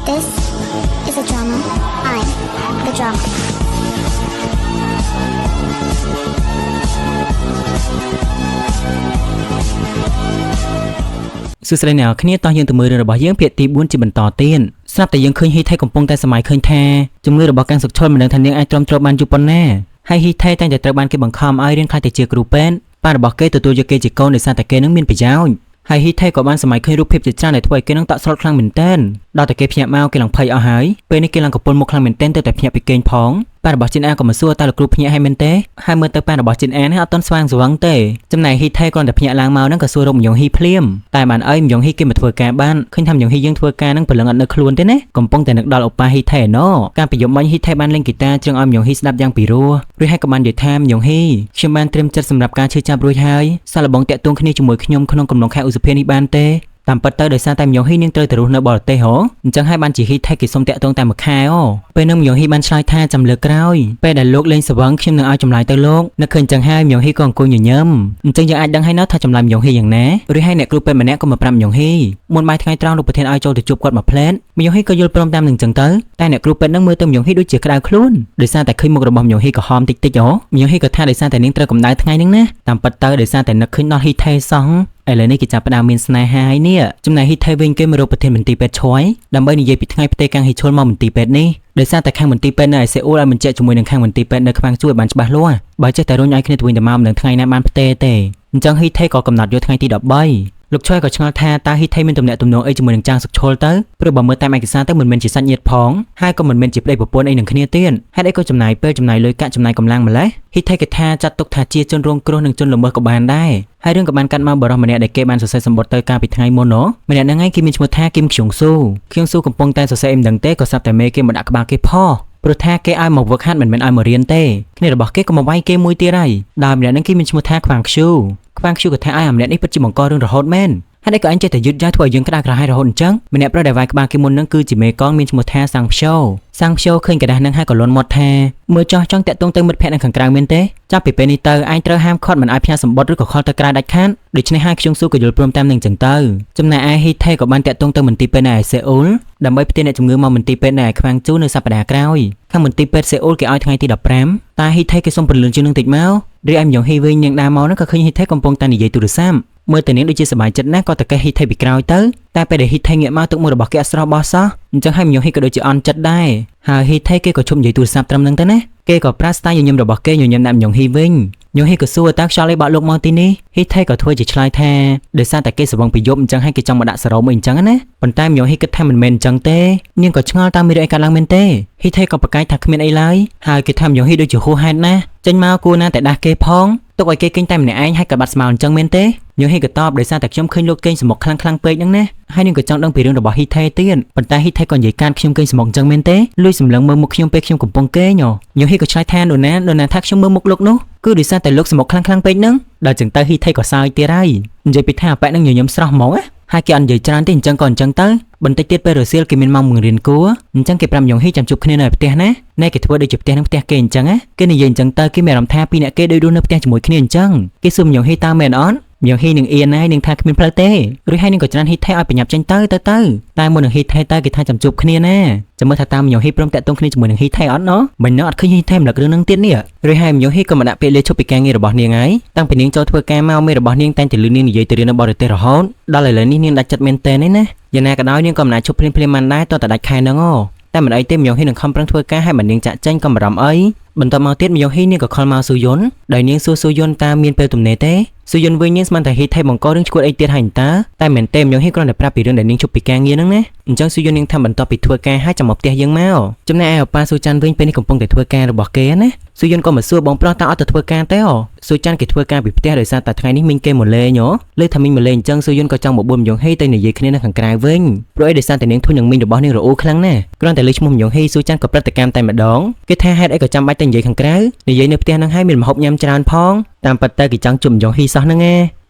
This is a drama. I'm the drama. សួស្តីអ្នកគ្នាតោះយើងទៅមើលរឿងរបស់យើងភាគទី4ជាបន្តទៀតស្រាប់តែយើងឃើញហ៊ីថេកំពុងតែសម័យឃើញថាជំងឺរបស់កាំងសុខឈុលមិនដឹងថានាងអាចទ្រាំទ្របានយូរប៉ុណ្ណាហើយហ៊ីថេតែងតែត្រូវបានគេបង្ខំឲ្យរៀនខ្លាចទៅជាគ្រូពេទ្យប៉ារបស់គេទទួលយកគេជាកូនដោយសារតែគេនឹងមានប្រយោជន៍ហើយហ៊ីថេក៏បានសម័យឃើញរូបភាពជាច្រើនដែលធ្វើឲ្យគេនឹងតក់ស្លុតខ្លាំងមែនទែនដល់តែគេភ្ញាក់មកគេឡើងភ័យអស់ហើយពេលនេះគេឡើងកំពុលមុខខ្លាំងមែនទែនទៅតែភ្ញាក់ពីគេងផងប៉ារបស់ជីនអាក៏មកសួរតើលោកគ្រូភ្ញាក់ហើយមែនទេហើយមើលទៅប៉ារបស់ជីនអានេះអត់ទាន់ស្វាងស្វឹងទេចំណែកហ៊ីថេគ្រាន់តែភ្ញាក់ឡើងមកហ្នឹងក៏សួររកម្យងហ៊ីភ្លាមតែបានអីម្យងហ៊ីគេមកធ្វើការបានឃើញថាម្យងហ៊ីយើងធ្វើការហ្នឹងព្រលឹងអត់នៅខ្លួនទេណាកំពុងតែនឹកដល់អូប៉ាហ៊ីថេណូការប្រយុទ្ធមិញហ៊ីថេបានលេងហ្គីតាជើងឲ្យម្យងហ៊ីស្ដាប់យ៉ាងពីរោះរួចហើយក៏បាននិយាយថាម្យងហ៊ីខ្ញុំបានត្រៀមចិត្តសម្រាប់ការឈឺចាប់រួចហើយសាឡបងតាក់ទងគ្នាជាមួយខ្ញុំក្នុងកំឡុងខែឧសភានេះបានទេតាមពិតទៅដោយសារតែម្យងហ៊ីនាងត្រូវទៅរស់នៅបរទេសហ៎អញ្ចឹងហើយបានជាហ៊ីថេគេសុំតាក់ទងតែមួយខែអូពេលនោះម្យងហ៊ីបានឆ្លើយថាចាំលើកក្រោយពេលដែលលោកលេងស្វឹងខ្ញុំនឹងឲ្យចម្លើយទៅលោកនឹកឃើញអញ្ចឹងហើយម្យងហ៊ីក៏អង្គុយញញឹមអញ្ចឹងយើងអាចដឹងហើយណោះថាចម្លើយម្យងហ៊ីយ៉ាងណាឬហើយអ្នកគ្រូពេទ្យម្នាក់ក៏មកប្រាប់ម្យងហ៊ីមុនបាយថ្ងៃត្រង់លោកប្រធានឲ្យចូលទៅជួបគាត់មួយផ្លែតម្យងហ៊ីក៏យល់ព្រមតាមនឹងអញ្ចឹងទៅតែអ្នកគ្រូពេទ្យនឹងមើលទៅម្យងហ៊ីដូចជាក្តៅខ្លួនដោយសារតែឃើញមុខរបស់ម្យងហ៊ីក្រហមតិចតិចហ៎ម្យងហ៊ីក៏ថាដោយសារតែនាងត្រូវកម្ដៅថ្ងៃហ្នឹងណាតាមពិតទៅដោយសារតែនឹកឃើញដល់ហ៊ីថេសោះឥឡូវនេះគេចាប់ផ្ដើមមានស្នេហាហើយនេះចំណែកហ៊ីថេវិញគេមករកប្រធានមន្ត្រីពេទ្យឈួយដើម្បីនិយាយពីថ្ងៃផ្ទេកាំងហ៊ីឈុលមកមន្ត្រីពេទ្យនេះដោយសារតែខាងមន្ត្រីពេទ្យនៅឯសេអ៊ូលឲ្យបញ្ជាក់ជាមួយនឹងខាងមន្ត្រីពេទ្យនៅខ្វាំងជួយបានច្បាស់លាស់បើចេះតែរុញឲ្យគ្នាទៅវិញទៅមកមិនដឹងថ្ងៃណាបានផ្ទេទេអញ្ចឹងហ៊ីថេក៏កំណត់យកថ្ងៃទី13លោកឈួយក៏ឆ្ងល់ថាតើហ៊ីថេមានទំនាក់ទំនងអីជាមួយនឹងចាងសុកឈុលទៅព្រោះបើមើលតាមឯកសារទៅមិនមែនជាសាច់ញាតិផងហើយក៏មិនមែនជាប្តីប្រពន្ធអីនឹងគ្នាទៀតហេតុអីក៏ចំណាយពេលចំណាយលុយកាក់ចំណាយកម្លាំងម្លេះហ៊ីថេគេថាចាត់ទុកថាជាជនរងគ្រោះនិងជនល្មើសក៏បានដែរហើយរឿងក៏បានកាត់មកបរិសម្នាក់ដែលគេបានសរសេរសម្បត្តិទៅកាលពីថ្ងៃមុនម្នាក់ហ្នឹងឯងគេមានឈ្មោះថាគឹមខ្យងស៊ូកំពុងតែសរសេរអីមិនដឹងទេក៏ស្រាប់តែមេគេមកដាក់ក្បាលគេផោះព្រោះថាគេឲ្យមកវឹកហាត់មិនមែនឲ្យមករៀនទេគ្នារបស់គេក៏មកវាយគេមួយទៀតហើយដោយម្នាក់ហ្នឹងគេមានឈ្មោះថាខ្វាងខ្ជូក៏ថាឲ្យម្នាក់នេះពិតជាបង្ករឿងរហូតមែនហើយនេះក៏អញចេះតែយឺតយ៉ាវធ្វើឲ្យយើងក្តៅក្រហាយរហូតអញ្ចឹងម្នាក់ប្រុសដែលវាយក្បាលគេមុនហ្នឹងគឺជាមេកងមានឈ្មោះថាសាំងភ្យោឃើញกระดาษហ្នឹងហើយក៏លន់មាត់ថាមើលចោះចង់តាក់ទងទៅមិត្តភក្តិនៅខាងក្រៅមែនទេចាប់ពីពេលនេះទៅអញត្រូវហាមឃាត់មិនឲ្យផ្ញើសម្បត្តិឬក៏ខលទៅក្រៅដាច់ខាតដូច្នេះហើយខ្ជុងស៊ូក៏យល់ព្រមតាមនឹងអញ្ចឹងទៅចំណែកឯហ៊ីថេក៏បានតាក់ទងទៅមន្ទីរពេទ្យនៅឯសេអ៊ូលដើម្បីផ្ទេរអ្នកជំងឺមកមន្ទីរពេទ្យនៅឯខ្វាំងជូនៅសប្តាហ៍ក្រោយខាងមន្ទីរពេទ្យសេអ៊ូលគេឲ្យថ្ងៃទី15តែហ៊ីថេគេសុំពន្លឿនជាងនឹងតិចមករីឯម្យងហ៊ីវិញនាងដើរមកហ្នឹងក៏ឃើញហ៊ីថេកំពុងតែនិយាយទូរស័ព្ទមើលទៅនាងដូចជាសប្បាយចិត្តណាស់ក៏តកេះហ៊ីថេពីក្រោយទៅតែពេលដែលហ៊ីថេងាកមកទឹកមុខរបស់គេអត់ស្រស់បោះសោះអញ្ចឹងហើយម្យងហ៊ីក៏ដូចជាអន់ចិត្តដែរហើយហ៊ីថេគេក៏ជុំនិយាយទូរស័ព្ទត្រឹមហ្នឹងទៅណាគេក៏ប្រាស្តាយញញឹមរបស់គេញញឹមដាក់ម្យងហ៊ីវិញញញហ៊ីក៏សួរតើខ្យល់អីបាក់លោកមកទីនេះហ៊ីថេក៏ធ្វើជាឆ្លើយថាដោយសារតែគេស្វឹងពីយប់អញ្ចឹងហើយគេចង់មកដាក់សរោមអីអញ្ចឹងណាប៉ុន្តែម្យងហ៊ីគិតថាមិនមែនអញ្ចឹងទេនាងក៏ឆ្ងល់តើមានរឿងអីកើតឡើងមែនទេហ៊ីថេក៏ប្រកែកថាគ្មានអីឡើយហើយគេថាម្យងហ៊ីដូចជាហួសហេតុណាស់ចេញមកគួរណាតែដាស់គេផងទុកឲ្យគេគេងតែម្នាក់ឯងហើយក៏បាត់ស្មៅអញ្ចឹងមែនទេញញហ៊ីក៏តបដោយសារតែខ្ញុំឃើញលោកគេងស្មុកខ្លាំងពេកហ្នឹងណាហើយនាងក៏ចង់ដឹងពីរឿងរបស់ហ៊ីថេទៀតប៉ុន្តែហ៊ីថេក៏និយាយកានខ្ញុំគេងស្មុកអញ្ចឹងមែនទេលួចសម្លឹងមើលមុខខ្ញុំពេលខ្ញុំកំពុងគេងញញហ៊ីក៏ឆ្លើយថានរណាថាខ្ញុំមើលមុខលោកនោះគឺដោយសារតែលោកស្មុកខ្លាំងពេកហ្នឹងដល់ចឹងទៅហ៊ីថេក៏សើចទៀតហើយនិយាយពីថាប៉ែនឹងញញឹមស្រស់ហ្មងណាហើយគេអត់និយាយច្រើនទេអញ្ចឹងក៏អញ្ចឹងទៅបន្តិចទៀតពេលរសៀលគេមានម៉ោងបង្រៀនគួរអញ្ចឹងគេប្រាប់ញញហ៊ីចាំជួបគ្នានៅផ្ទះណាណែគេធ្វើដូចជាផ្ទះនឹងផ្ទះគេអញ្ចឹងណាគេនិយាយអញ្ចឹងទៅគេមានអារម្មណ៍ថាពីរអ្នកគេដូចរស់នៅផ្ទះជាមួយគ្នាអញ្ចឹងគេសួរញញហ៊ីតើមែនអត់ញញហ៊ីនឹងអៀនហើយនឹងថាគ្មានផ្លូវទេឬហើយនឹងក៏ច្រានហ៊ីថេឲ្យប្រញាប់ចេញទៅតែមុននឹងហ៊ីថេទៅគេថាចាំជួបគ្នាណាចាំមើលថាតើញញហ៊ីព្រមតាក់ទងគ្នាជាមួយនឹងហ៊ីថេអត់ណោះមិនណោះអត់ឃើញហ៊ីថេម្លឹករឿងនឹងទៀតនេះឬហើយញញហ៊ីក៏មកដាក់ពាក្យលាឈប់ពីការងាររបស់នាងហើយតាំងពីនាងចូលធ្វើការមកមេរបស់នាងតែងតែលឺនាងនិយាយទៅរៀននៅបរទេសរហូតដល់ឥឡូវនេះនាងដាច់ចិត្តមែនតើណាយ៉ាងណាក៏ដោយនាងក៏មិនអាចឈប់ភ្លាមបានដែរតើដាច់ខែហ្នឹងតែមិនអីទេញញហ៊ីនឹងខំប្រឹងធ្វើការឲ្យមិននាងចាក់ចេញក៏បារម្ភអីបន្ទាប់មកទៀតញញហ៊ីនាងក៏ខលមកស៊ូយុនដោយនាងសួរស៊ូយុនតើមានពេលទំនេរទេស៊ូយុនវិញនាងស្មានតែហ៊ីថេបង្ករឿងឈួតអីទៀតហើយតែមែនទេញញហ៊ីគ្រាន់តែប្រាប់ពីរឿងដែលនាងជប់ពីការងារហ្នឹងណាអញ្ចឹងស៊ូយុននាងថាបន្ទាប់ពីធ្វើការហើយចាំមកផ្ទះយើងមកចំណែកឯប៉ាស៊ូចាន់វិញពេលនេះកំពុងតែធ្វើការរបស់គេណាស៊ូយុនក៏មកសួរបងប្រុសតើអត់ទៅធ្វើការទេស៊ូចាន់គេធ្វើការពីផ្ទះដោយសារតែថ្ងៃនេះមីងគេមកលេងលើថាមីងមកលេងអញ្ចឹងស៊ូយុនក៏ចង់មកបួនញញហ៊ីទៅនិយាយគ្នានៅខាងក្រៅវិញព្រោះអីដោយសារតែនាងធុញនឹងមីងរបស់នាងរអ៊ូខ្លាំងណាស់គ្រាន់តែលើឈ្មោះញញហ៊ីស៊ូចាន់ក៏ប្រតិកម្មតែម្ដងគេថាហេតុអីក៏ចាំបាច់ទៅនិយាយខាងក្រៅនិយាយនៅផ្ទះហ្នឹងហើយមានម្ហូបញ៉ាំច្រើនផងតាមពិតទៅគេចង់ជុំញញហ៊ីសោះហ្នឹង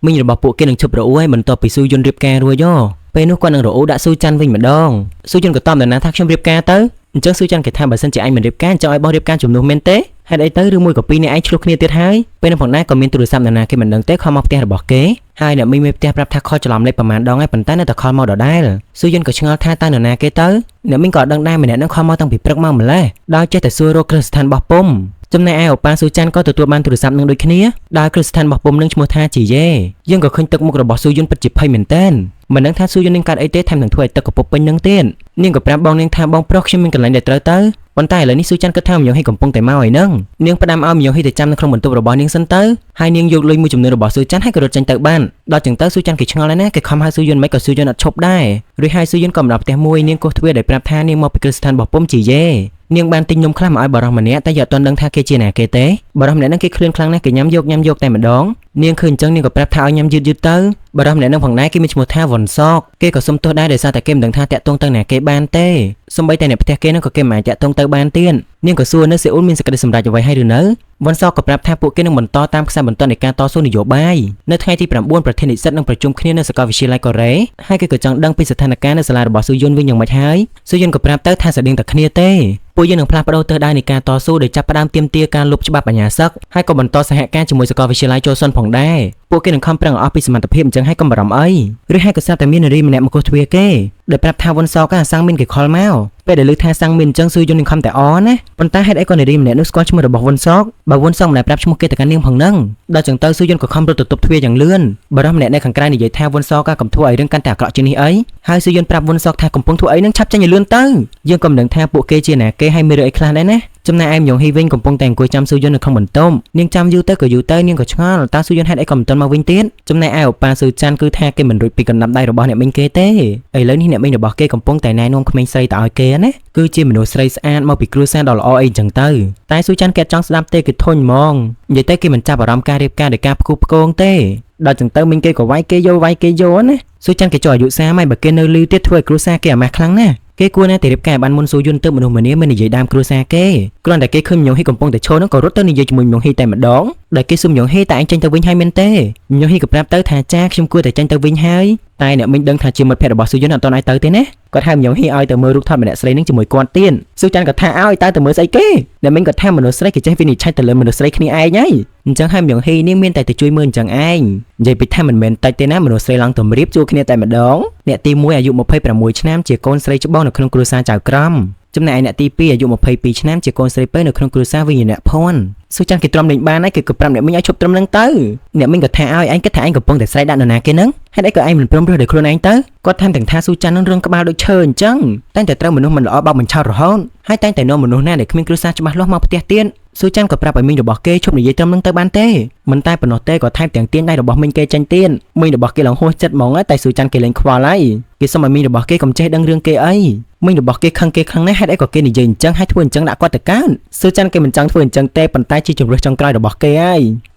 មីងរបស់ពួកគេនឹងឈប់រអ៊ូហើយបន្ទាប់ពីស៊ូយុនរៀបការរួចពេលនោះគាត់នឹងរអ៊ូដាក់ស៊ូចាន់វិញម្ដងស៊ូយុនក៏តបដល់ណាថាខ្ញុំរៀបការទៅអញ្ចឹងស៊ូចាន់គេថាបើសិនជាអញមិនរៀបការចង់ឲ្យបងរៀបការជំនួសមែនទេ ហេតុអីទៅឬមួយក៏ពីរអ្នកឯងឆ្លោះគ្នាទៀតហើយពេលនោះផងដែរក៏មានទូរស័ព្ទនរណាគេមិនដឹងទេខលមកផ្ទះរបស់គេហើយអ្នកមីងមេផ្ទះប្រាប់ថាខលច្រឡំលេខប្រមាណដងហើយប៉ុន្តែនៅតែខលមកដដែលស៊ូយិនក៏ឆ្ងល់ថាតើនរណាគេទៅអ្នកមីងក៏ដឹងដែរម្នាក់នឹងខលមកតាំងពីព្រឹកមកម្លេះដោយចេះតែសួររកគ្រឹះស្ថានរបស់ពុំចំណែកឯអូប៉ាស៊ូចាន់ក៏ទទួលបានទូរស័ព្ទនឹងដូចគ្នាដោយគ្រឹះស្ថានរបស់ពុំនឹងឈ្មោះថាជីយេយើងក៏ឃើញទឹកមុខរបស់ស៊ូយិនពិតជាភ័យមែនទែនមិនដឹងថាស៊ូយិននឹងកាត់អីទេថែមទាំងធ្វើឲ្យទឹកកពុបពេញនឹងទៀតនាងក៏ប្រាប់បងនាងថាបងប្រុសខ្ញុំមានកន្លែងដែលត្រូវទៅប៉ុន្តែឥឡូវនេះស៊ូចាន់គិតថាម្យ៉ាងហីកំពុងតែមកហើយនឹងនាងផ្ដាំឲ្យម្យ៉ាងហីទៅចាំនៅក្នុងបន្ទប់របស់នាងសិនទៅហើយនាងយកលុយមួយចំនួនរបស់ស៊ូចាន់ហើយក៏រត់ចេញទៅបានដល់ចឹងទៅស៊ូចាន់គេឆ្ងល់ហើយណាគេខំហៅស៊ូយិនមិនក៏ស៊ូយិនអត់ឈប់ដែររួចហើយស៊ូយិនក៏មកដល់ផ្ទះមួយនាងគោះទ្វារដោយប្រាប់ថានាងមកពីគ្រឹះស្ថានរបស់ពុំជីយេនាងបានទិញនំខ្លះមកឲ្យបរិសម្នាក់តែយកអត់ទាន់ដឹងថាគេជាណាគេទេបរិសម្នាក់ហ្នឹងគេឃ្លានខ្លាំងណាស់គេញ៉ាំយកតែម្ដងនាងឃើញអញ្ចឹងនាងក៏ប្រាប់ថាឲ្យញ៉ាំយឺតទៅបរិសម្នាក់ហ្នឹងផងដែរគេមានឈ្មោះថាវ៉ុនសកគេក៏សុំទោសដែរដោយសារតែគេមិនដឹងថាតាក់ទងទៅណាគេបានទេសូម្បីតែអ្នកផ្ទះគេហ្នឹងក៏គេមិនអាចតាក់ទងទៅបានទៀតនាងក៏សួរនៅសេអ៊ុលមានសេចក្តីសម្រេចអ្វីហើយឬនៅវ៉ុនសកក៏ប្រាប់ថាពួកគេនឹងបន្តតាមខ្សែបន្ទាត់នៃការតស៊ូនយោបាយនៅថ្ងៃទី9ប្រធាននិស្សិតនឹងប្រជុំគ្នានៅសាកលវិទ្យាល័យកូរ៉េហើយគេក៏ចង់ដឹងពីស្ថានភាពនៅសាលារបស់ស៊ូយុនវិញយ៉ាងម៉េចហើយស៊ូយុនក៏ប្រាប់ទៅថាស្តៀងតែគ្នាទេពួកយើងនឹងផ្លាស់ប្ដូរទិសដៅនៃការតស៊ូដោយចាប់ផ្ដើមទាមទារការលុបច្បាប់បញ្ញាសិក្បហើយក៏បន្តសហការជាមួយសាកលវិទ្យាល័យចូលសុនផងដែរពួកគេនឹងខំប្រឹងអស់ពីសមត្ថភាពអញ្ចឹងហើយកុំបារម្ភអីឬហើយក៏ស្រាប់តែមាននារីម្នាក់មកគោះទ្វារគេដោយប្រាប់ថាវ៉ុនសកអាសាំងមានគេខលមកពេលដែលឮថាសាំងមានអញ្ចឹងស៊ូយុននឹងខំតែអណាប៉ុន្តែហេតុអីក៏នារីម្នាក់នោះស្គាល់ឈ្មោះរបស់វ៉ុនសកបើវ៉ុនសកមិនដែលប្រាប់ឈ្មោះគេទៅកាន់នាងផងហ្នឹងដល់ចឹងទៅស៊ូយុនក៏ខំរត់ទៅទប់ទ្វារយ៉ាងលឿនបរិសម្នាក់នៅខាងក្រៅនិយាយថាវ៉ុនសកកំធ្វើឲ្យរឿងកាន់តែអាក្រក់ជាងនេះអីហើយស៊ូយុនប្រាប់វ៉ុនសកថាកំពុងធ្វើអីនឹងឆាប់ចេញឲ្យលឿនទៅយើងក៏មិនដឹងថាពួកគេជាណាគេហើយមានរឿងអីខ្លះដែរណាចំណែកឯម្យ៉ាងហ៊ីវិញកំពុងតែអង្គុយចាំស៊ូយុននៅក្នុងបន្ទប់នាងចាំយូរទៅក៏យូរទៅនាងក៏ឆ្ងល់តើស៊ូយុនហេតុអីក៏មិនទាន់មកវិញទៀតចំណែកឯអូប៉ាស៊ូចាន់គឺថាគេមិនរួចពីកណ្ដាប់ដៃរបស់អ្នកមីងគេទេឥឡូវនេះអ្នកមីងរបស់គេកំពុងតែណែនាំក្មេងស្រីទៅឲ្យគេណាគឺជាមនុស្សស្រីស្អាតមកពីគ្រួសារដ៏ល្អអីចឹងទៅតែស៊ូចាន់គេចង់ស្ដាប់ទេគេធុញហ្មងនិយាយទៅគេមិនចាប់អារម្មណ៍ការរៀបការដោយការផ្គូផ្គងទេដល់ចឹងទៅមីងគេក៏វាយគេយកណាស៊ូចាន់គេចោះអាយុ30ហើយបើគេនៅលឺទៀតធ្វើឲ្យគ្រួសារគេអាម៉ាស់ខ្លាំងណាស់គេគួរណាស់តែរៀបការបានមុនស៊ូយុនទៅមនុស្សម្នាមិននិយាយដើមគ្រួសារគេគ្រាន់តែគេឃើញម្យ៉ាងហ៊ីកំពុងតែឈរនោះក៏រត់ទៅនិយាយជាមួយម្យ៉ាងហ៊ីតែម្ដងដែលគេសុំម្យ៉ាងហ៊ីតែអញចេញទៅវិញហើយមែនទេម្យ៉ាងហ៊ីក៏ប្រាប់ទៅថាចាខ្ញុំគួរតែចេញទៅវិញហើយតែអ្នកមីងដឹងថាជាមិត្តភក្តិរបស់ស៊ូយុនអត់ទាន់ឲ្យទៅទេណាគាត់ហៅម្យ៉ាងហ៊ីឲ្យទៅមើលរូបថតម្នាក់ស្រីនឹងជាមួយគាត់ទៀតស៊ូចាន់ក៏ថាឲ្យទៅមើលស្អីគេអ្នកមីងក៏ថាមនុស្សស្រីគេចេះវិនិច្ឆ័យទៅលើមនុស្សស្រីគ្នាឯងហើយអញ្ចឹងហើយម្យ៉ាងហ៊ីនេះមានតែទៅជួយមើលអញ្ចឹងឯងនិយាយពីថាមិនមែនតិចទេណាមនុស្សស្រីឡើងតម្រៀបជួគ្នាតែម្ដងអ្នកទី1អាយុ26ឆ្នាំជាកូនស្រីច្បងនៅក្នុងគ្រួសារចៅក្រមចំណែកឯអ្នកទី2អាយុ22ឆ្នាំជាកូនស្រីពៅនៅក្នុងគ្រួសារវិញ្ញាណភ័ណ្ឌស៊ូចាន់គេទ្រាំលេងបានហើយគេក៏ប្រាប់អ្នកមីងឲ្យឈប់ទ្រាំនឹងទៅអ្នកមីងក៏ថាឲ្យឯងគិតថាឯងកំពុងតែស្រែកដាក់នរណាគេហ្នឹងហេតុអីក៏ឯងមិនព្រមរើសដោយខ្លួនឯងទៅគាត់ថែមទាំងថាស៊ូចាន់នឹងរឹងក្បាលដូចឈើអញ្ចឹងតែត្រូវមនុស្សមិនល្អបោកបញ្ឆោតរហូតហើយតែនាំមនុស្សណាដែលគ្មានគ្រួសារច្បាស់លាស់មកផ្ទះទៀតស៊ូចាន់ក៏ប្រាប់ឲ្យមីងរបស់គេឈប់និយាយត្រឹមនឹងទៅបានទេមិនតែប៉ុណ្ណោះទេក៏ថែមទាំងទាញដៃរបស់មីងគេចេញទៀតមីងរបស់គេឡើងហួសចិត្តហ្មងតែស៊ូចាន់គេលេងខ្វល់ហើយគេសុំឲ្យមីងរបស់គេកុំចេះដឹងរឿងគេអីមីងរបស់គេខឹងគេខ្លាំងណាស់ហេតុអីក៏គេនិយាយអញ្ចឹងហើយធ្វើអញ្ចឹងដាក់គាត់ទៅកើនស៊ូចាន់គេមិនចង់ធ្វើអញ្ចឹងទេប៉ុន្តែជាជំរឿសចុងក្រោយរបស់គ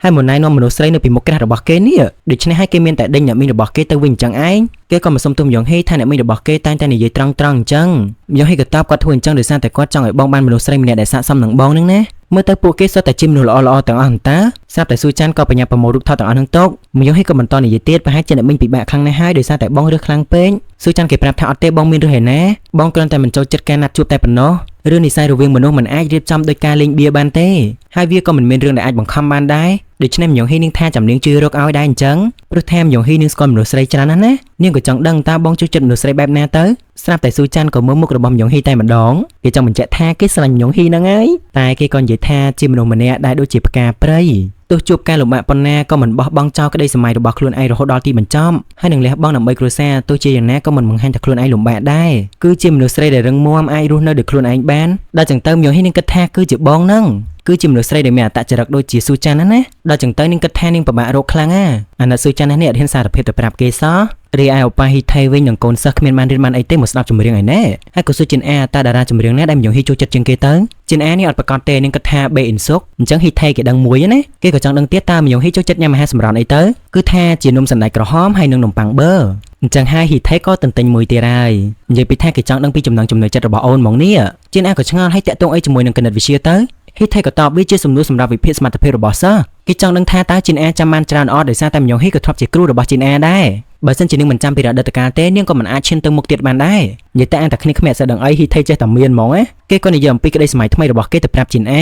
េហើយមួយណែនាំមនុស្សស្រីនៅពីមុខក្រាស់របស់គេនេះដូច្នេះហើយគេមានតែដេញអ្នកមីងរបស់គេទៅវិញអញ្ចឹងឯងគេក៏មិនសុំទុំយ៉ងហ៊ីថាអ្នកមីងរបស់គេតែងតែនិយាយត្រង់អញ្ចឹងយ៉ងហ៊ីក៏តបគាត់ធ្វើអញ្ចឹងដោយសារតែគាត់ចង់ឲ្យបងបានមនុស្សស្រីម្នាក់ដែលស័ក្តិសមនឹងបងនឹងណាមើលទៅពួកគេសុទ្ធតែជាមនុស្សល្អទាំងអស់តាស្រាប់តែស៊ូចាន់ក៏បញ្ញាប្រមូលរូបថតទាំងអស់នឹងទុកម្យ៉ាងហ៊ីក៏បន្តនិយាយទៀតប្រហែលជាអ្នកមីងពិបាកខ្លាំងណាស់ហើយដោយសារតែបងរើសខ្លាំងពេកស៊ូចាន់គេប្រាប់ថាអត់ទេបងមានរើសឯណាបងគ្រាន់តែមិនចូលចិត្តការណាត់ជួបតែប៉ុណ្ណោះរឿងនិស័យរវាងមនុស្សមិនអាចរៀបចំដោយការលេងបៀបានទេហើយវាក៏មិនមានរឿងដែលអាចបង្ខំបានដែរដូច្នេះម្យ៉ាងហ៊ីនឹងថាចាំនាងជួយរកឲ្យដែរអញ្ចឹងព្រោះថាម្យ៉ាងហ៊ីនឹងស្គាល់មនុស្សស្រីច្រើនណាស់ណានាងក៏ចង់ដឹងតើបងចូលចិត្តមនុស្សស្រីបែបណាទៅស្រាប់តែស៊ូចាន់ក៏មើលមុខរបស់ម្យ៉ាងហ៊ីតែម្ដងគេចង់បញ្ជាក់ថាគេស្រឡាញ់ម្យ៉ាងហ៊ីហ្នឹងហើយតែគេក៏និយាយថាជាមនុស្សម្នាក់ដែលដូចជាផ្កាព្រៃទោះជួបការលំបាកប៉ុណ្ណាក៏មិនបោះបង់ចោលក្តីសម័យរបស់ខ្លួនឯងរហូតដល់ទីបញ្ចប់ហើយនឹងលះបង់ដើម្បីគ្រួសារទោះជាយ៉ាងណាក៏មិនបង្ហាញថាខ្លួនឯងលំបាកដែរគឺជាមនុស្សស្រីដែលរឹងមាំអាចរស់នៅដោយខ្លួនឯងបានដល់ចឹងទៅម្យ៉ាងហ៊ីនឹងគិតថាគឺជាបងហ្នឹងគឺជាមនុស្សស្រីដែលមានអត្តចរិតដូចជាស៊ូចាន់ណាដល់ចឹងទៅនាងគិតថានាងពិបាករកខ្លាំងអាណិតស៊ូចាន់នេះអត់ហ៊ានសារភាពទៅប្រាប់គេសោះរីឯអូប៉ាហ៊ីថៃវិញនឹងកូនសិស្សគ្មានបានរៀនបានអីទេមកស្ដាប់ចម្រៀងឯណែហើយក៏សួរចិនអាតាតារាចម្រៀងណាដែលម្យ៉ាងហ៊ីចូលចិត្តជាងគេទៅចិនអានេះអត់ប្រកាសទេនាងគិតថាបេអ៊ីនសុកអញ្ចឹងហ៊ីថៃគេដឹងមួយណាគេក៏ចង់ដឹងទៀតតើម្យ៉ាងហ៊ីចូលចិត្តញ៉ាំអាហារសម្រន់អីទៅគឺថាជានំសណ្តែកក្រហមហើយនិងនំប៉័ងប៊ឺអញ្ចឹងហើយហ៊ីថៃក៏ទន្ទិញមួយទៀតហើយនិយាយពីថាគេចង់ដឹងពីចំណង់ចំណូលចិត្តរបស់អូនហ្មងនេះចិនអាក៏ឆ្ងល់ហើយតាក់ទងអីជាមួយនឹងគណិតវិទ្យាទៅហ៊ីថៃក៏តបវាជាសំណួរសម្រាប់វិភាគសមត្ថភាពរបស់សិស្សគេចង់ដឹងថាតើចិនអាចាំបានច្រើនអត់ដោយសារតែម្យ៉ាងហ៊ីក៏ធ្លាប់ជាគ្រូរបស់ចិនអាដែរ បើសិនជានាងមិនចាំពីរដូវកាលទេនាងក៏មិនអាចឈានទៅមុខទៀតបានដែរនិយាយតែតែគ្នាគ្មានអសដឹងអីហ៊ីថេចេះតែមានហ្មងណាគេក៏និយាយអំពីក្តីសម័យថ្មីរបស់គេទៅប្រាប់ជីនអ